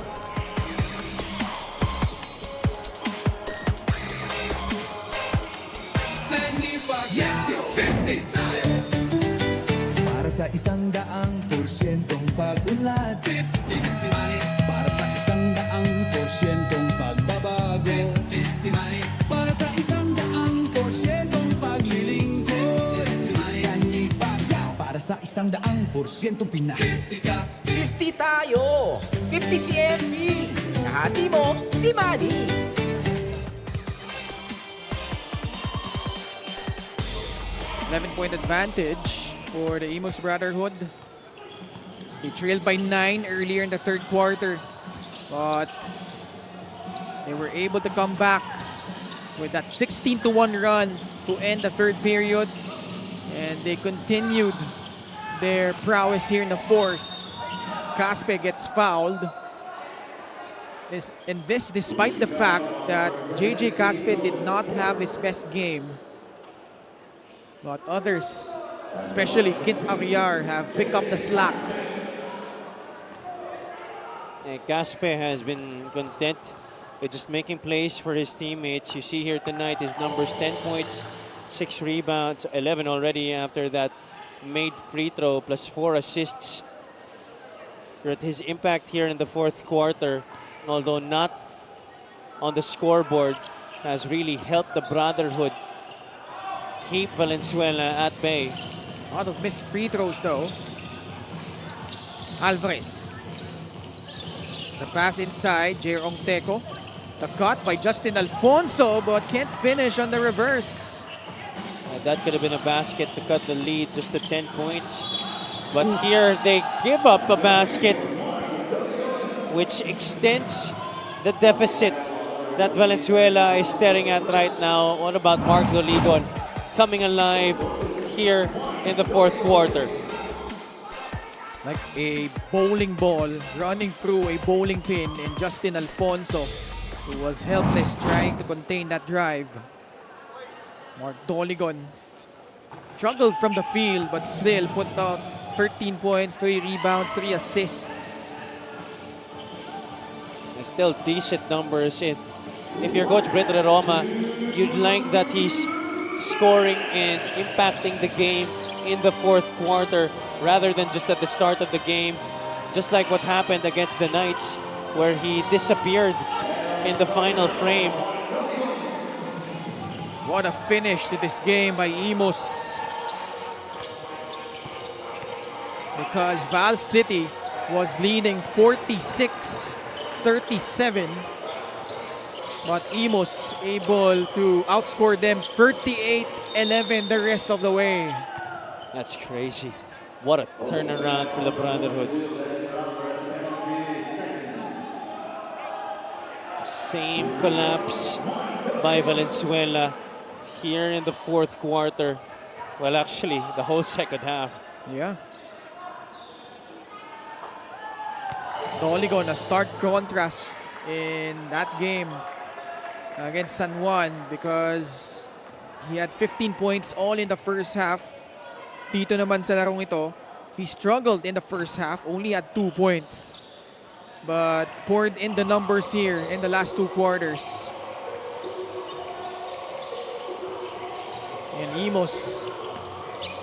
Para sa 100%'ong pag-unlad, 50 si Manny. Para sa 100%'ong pagbabago, 50 si Manny. Para sa 100%'ong paglilingkod, 50 si Manny. Kanipagyaw. Para sa 100% Pinas, 50 tayo! 50 si MB! Kahati mo, si Manny! Point advantage for the Imus Brotherhood. They trailed by 9 earlier in the third quarter, but they were able to come back with that 16-1 run to end the third period, and they continued their prowess here in the fourth. Caspe gets fouled. This despite the fact that JJ Caspe did not have his best game. But others, especially Kit Aguiar, have picked up the slack. Caspe has been content with just making plays for his teammates. You see here tonight his numbers: 10 points, 6 rebounds, 11 already after that made free throw, plus 4 assists. But his impact here in the fourth quarter, although not on the scoreboard, has really helped the Brotherhood keep Valenzuela at bay. A lot of missed free throws though. Alvarez. The pass inside, Jerong Teco. The cut by Justin Alfonso, but can't finish on the reverse. That could have been a basket to cut the lead just to 10 points. But here they give up a basket, which extends the deficit that Valenzuela is staring at right now. What about Mark Doligon coming alive here in the fourth quarter? Like a bowling ball running through a bowling pin, and Justin Alfonso, who was helpless trying to contain that drive. Mark Doligon struggled from the field but still put out 13 points, 3 rebounds, 3 assists. And still decent numbers. If you're Coach Brito de Roma, you'd like that he's scoring and impacting the game in the fourth quarter rather than just at the start of the game, just like what happened against the Knights, where he disappeared in the final frame. What a finish to this game by Imus. Because Val City was leading 46-37. But Imus able to outscore them 38-11 the rest of the way. That's crazy. What a turnaround for the Brotherhood. Same collapse by Valenzuela here in the fourth quarter. Well, actually, the whole second half. Yeah. Doligon, a stark contrast in that game against San Juan because he had 15 points all in the first half. Dito naman sa larong ito, he struggled in the first half, only had 2 points. But poured in the numbers here in the last 2 quarters. And Imus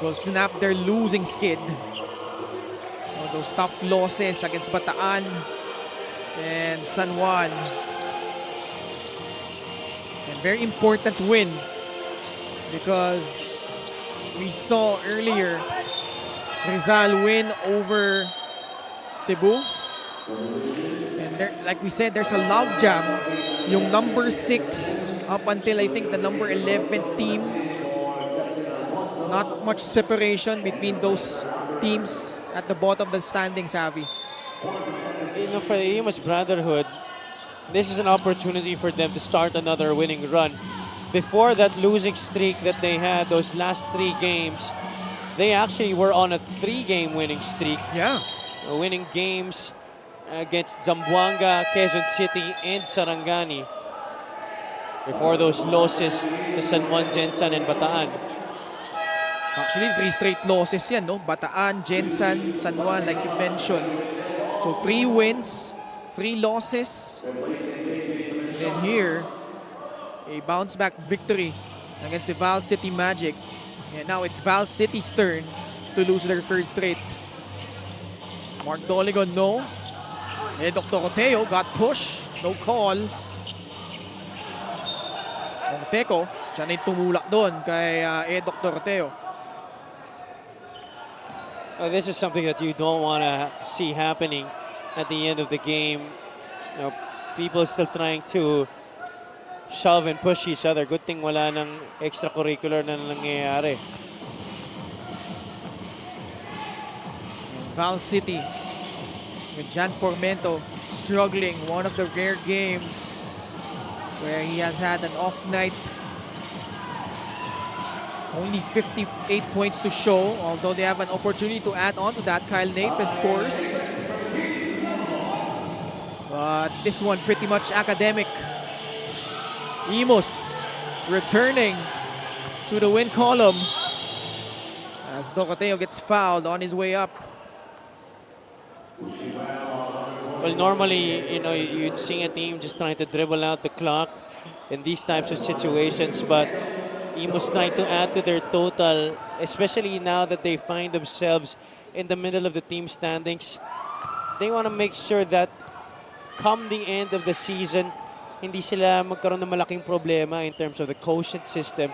will snap their losing skid. Those tough losses against Bataan and San Juan. And very important win because we saw earlier Rizal win over Cebu. And there, like we said, there's a logjam. Yung number 6 up until I think the number 11 team. Not much separation between those teams at the bottom of the standings, Avi. You know, for the Imus Brotherhood, this is an opportunity for them to start another winning run. Before that losing streak that they had, those last 3 games, they actually were on a 3-game winning streak. Yeah. Winning games against Zamboanga, Quezon City, and Sarangani. Before those losses to San Juan, Jensan, and Bataan. Actually, 3 straight losses yan, no? Bataan, Jensan, San Juan, like you mentioned. So 3 wins, 3 losses. And then here, a bounce-back victory against the Val City Magic. And now it's Val City's turn to lose their 3rd straight. Mark Doligon, no. And Dr. Oteo got pushed. No call. Monteco, siya na yung tumulak doon kay Dr. Oteo. This is something that you don't want to see happening at the end of the game. You know, people still trying to shove and push each other. Good thing wala nang extracurricular na nangyayari. Val City with Jan Formento struggling. One of the rare games where he has had an off night. Only 58 points to show, although they have an opportunity to add on to that. Kyle Napes scores. But but this one pretty much academic. Imus returning to the win column as Docoteo gets fouled on his way up. Well, normally, you'd see a team just trying to dribble out the clock in these types of situations, but Imus trying to add to their total, especially now that they find themselves in the middle of the team standings. They want to make sure that come the end of the season, hindi sila magkaroon ng malaking problema in terms of the quotient system.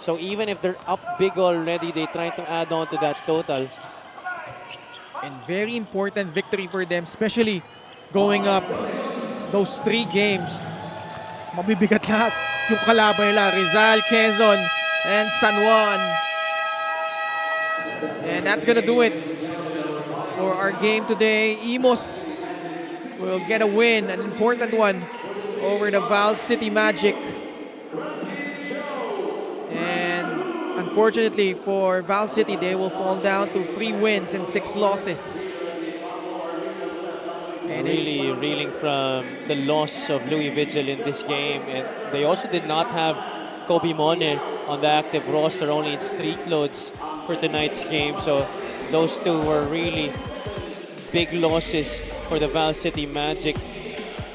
So even if they're up big already, they try to add on to that total. And very important victory for them, especially going up those 3 games. Mabibigat lahat yung kalaban nila, Rizal, Quezon, and San Juan. And that's gonna do it for our game today. Imus will get a win, an important one, over the Val City Magic. And unfortunately for Val City, they will fall down to 3 wins and 6 losses. And Really reeling from the loss of Louis Vigil in this game. And they also did not have Kobe Mone on the active roster, only in street loads for tonight's game. So those two were really big losses for the Val City Magic.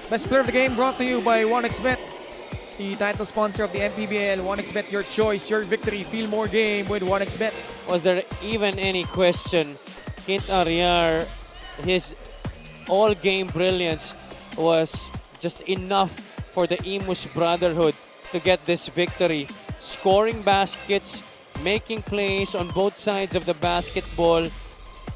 Best player of the game brought to you by 1xBet, the title sponsor of the MPBL. 1xBet, your choice, your victory. Feel more game with 1xBet. Was there even any question? Kint Ariar, his all-game brilliance was just enough for the Imus Brotherhood to get this victory. Scoring baskets, making plays on both sides of the basketball,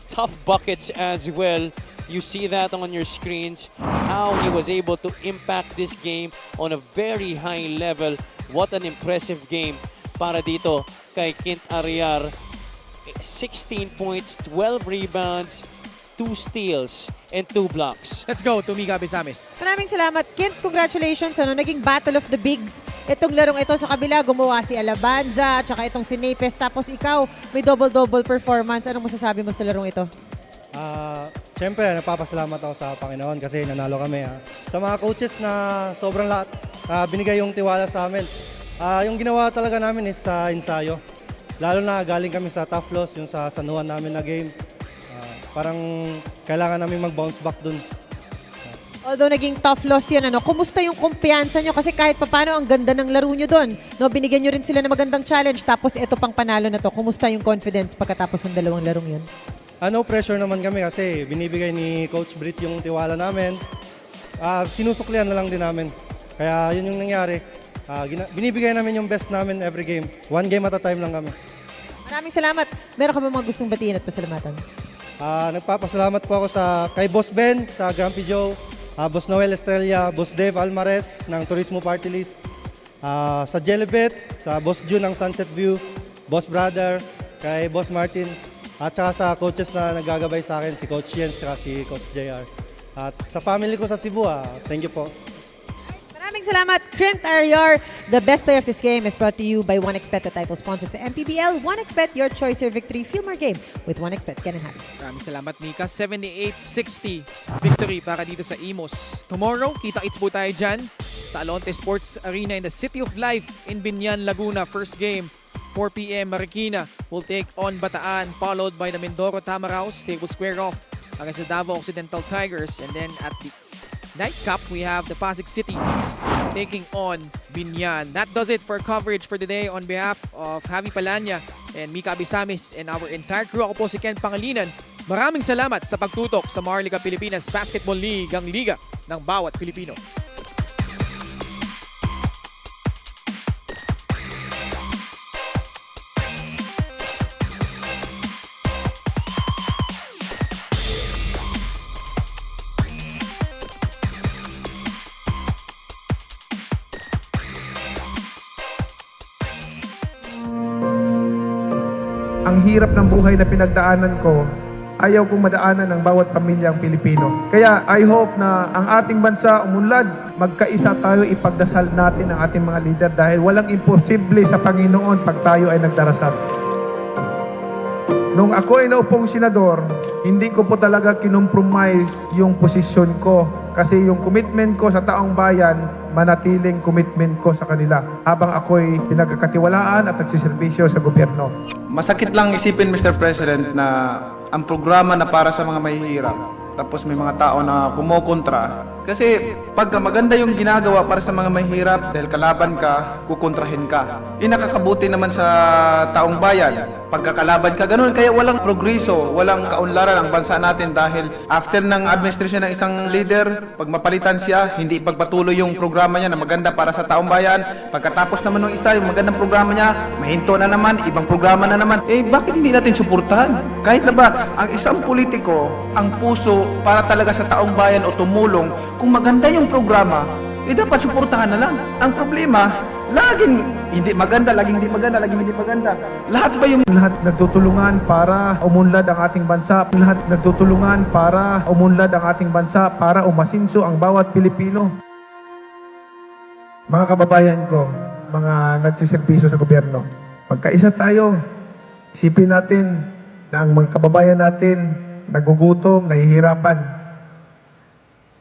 tough buckets as well. You see that on your screens, how he was able to impact this game on a very high level. What an impressive game para dito kay Kint Ariar. 16 points, 12 rebounds, 2 steals, and 2 blocks. Let's go to Mika Bisamis. Maraming salamat. Kent, congratulations. Naging Battle of the Bigs. Itong larong ito sa kabila, gumawa si Alabanza, tsaka itong si Napes. Tapos ikaw, may double-double performance. Anong masasabi mo sa larong ito? Siyempre, nagpapasalamat ako sa Panginoon kasi nanalo kami. Sa mga coaches na sobrang lahat, binigay yung tiwala sa amin. Yung ginawa talaga namin is sa ensayo. Lalo na galing kami sa tough loss, yung sa San Juan namin na game. Parang kailangan namin mag-bounce back dun. Although naging tough loss yun, kumusta yung kumpiyansa nyo? Kasi kahit papano ang ganda ng laro nyo doon. No, binigyan nyo rin sila ng magandang challenge. Tapos ito pang panalo na to. Kumusta yung confidence pagkatapos ng dalawang larong yun? No pressure naman kami kasi binibigay ni Coach Britt yung tiwala namin. Sinusuklian na lang din namin. Kaya yun yung nangyari. Binibigay namin yung best namin every game. 1 game at a time lang kami. Maraming salamat. Meron ka ba mga gustong batiin at pasalamatan? Nagpapasalamat po ako kay Boss Ben, sa Grumpy Joe, Boss Noel Estrella, Boss Dave Almares ng Turismo Party List, sa Jelibet, sa Boss June ng Sunset View, Boss Brother, kay Boss Martin, at saka sa coaches na naggagabay sa akin, si Coach Jens at si Coach JR. At sa family ko sa Cebu, thank you po. Maraming salamat, Kent Ariar. The best player of this game is brought to you by 1xBet, the title sponsor of the MPBL. 1xBet, your choice, your victory. Feel more game with 1xBet. Get and happy. Maraming salamat, Mika. 78-60 victory para dito sa Imus. Tomorrow, kita-kits po tayo dyan sa Alonte Sports Arena in the City of Life in Binyan, Laguna. First game, 4 p.m. Marikina will take on Bataan, followed by the Mindoro Tamaraos. They will square off against the Davao Occidental Tigers. And then at the nightcap, we have the Pasig City taking on Binyan. That does it for coverage for today on behalf of Javi Palanya and Mika Bisamis and our entire crew. Ako po si Ken Pangalinan. Maraming salamat sa pagtutok sa Maharlika Pilipinas Basketball League, ang liga ng bawat Pilipino. Ang hirap ng buhay na pinagdaanan ko, ayaw kong madaanan ng bawat pamilyang Pilipino. Kaya I hope na ang ating bansa umunlad, magkaisa tayo, ipagdasal natin ang ating mga leader dahil walang imposible sa Panginoon pag tayo ay nagdarasal. Nung ako ay naupong senador, hindi ko po talaga kinompromise yung posisyon ko Kasi yung commitment ko sa taong bayan, manatiling commitment ko sa kanila habang ako'y pinagkakatiwalaan at nagsiservisyo sa gobyerno. Masakit lang isipin, Mr. President, na ang programa na para sa mga mahihirap, tapos may mga tao na kumokontra. Kasi pagka maganda yung ginagawa para sa mga mahirap, dahil kalaban ka, kukontrahin ka. Nakakabuti naman sa taong bayan. Pagkakalaban ka, ganun. Kaya walang progreso, walang kaunlaran ang bansa natin dahil after ng administrasyon ng isang leader, pag mapalitan siya, hindi ipagpatuloy yung programa niya na maganda para sa taong bayan. Pagkatapos naman ng isa, yung magandang programa niya, mahinto na naman, ibang programa na naman. Bakit hindi natin suportahan? Kahit na ba, ang isang politiko, ang puso para talaga sa taong bayan o tumulong, kung maganda yung programa, dapat suportahan na lang. Ang problema, laging hindi maganda, laging hindi maganda, laging hindi maganda. Lahat ba yung... Lahat nagtutulungan para umunlad ang ating bansa. Lahat nagtutulungan para umunlad ang ating bansa, para umasinso ang bawat Pilipino. Mga kababayan ko, mga nagsiservisyo sa gobyerno, magkaisa tayo. Isipin natin na ang mga kababayan natin nagugutom, nahihirapan.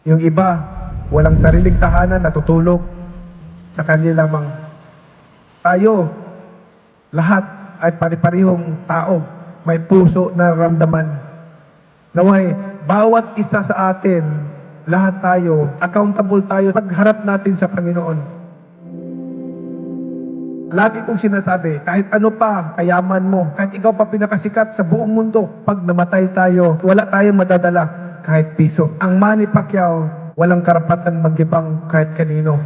Yung iba, walang sariling tahanan, natutulog sa kanila lamang. Tayo, lahat ay pari-parihong tao, may puso na ramdaman. Naway, bawat isa sa atin, lahat tayo, accountable tayo, pagharap natin sa Panginoon. Lagi kong sinasabi, kahit ano pa, kayaman mo, kahit ikaw pa pinakasikat sa buong mundo, pag namatay tayo, wala tayong madadala kahit piso. Ang Manny Pacquiao, walang karapatan magibang kahit kanino.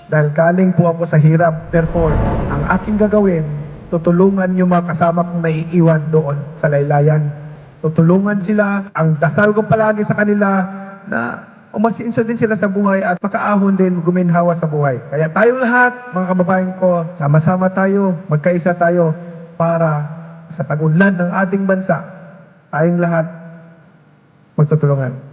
Dahil galing po ako sa hirap. Therefore, ang aking gagawin, tutulungan yung mga kasama kong naiiwan doon sa laylayan. Tutulungan sila. Ang dasal ko palagi sa kanila na umasinso din sila sa buhay at makaahon din guminhawa sa buhay. Kaya tayong lahat, mga kababayan ko, sama-sama tayo, magkaisa tayo para sa pag-unlad ng ating bansa. Tayong lahat magtutulungan.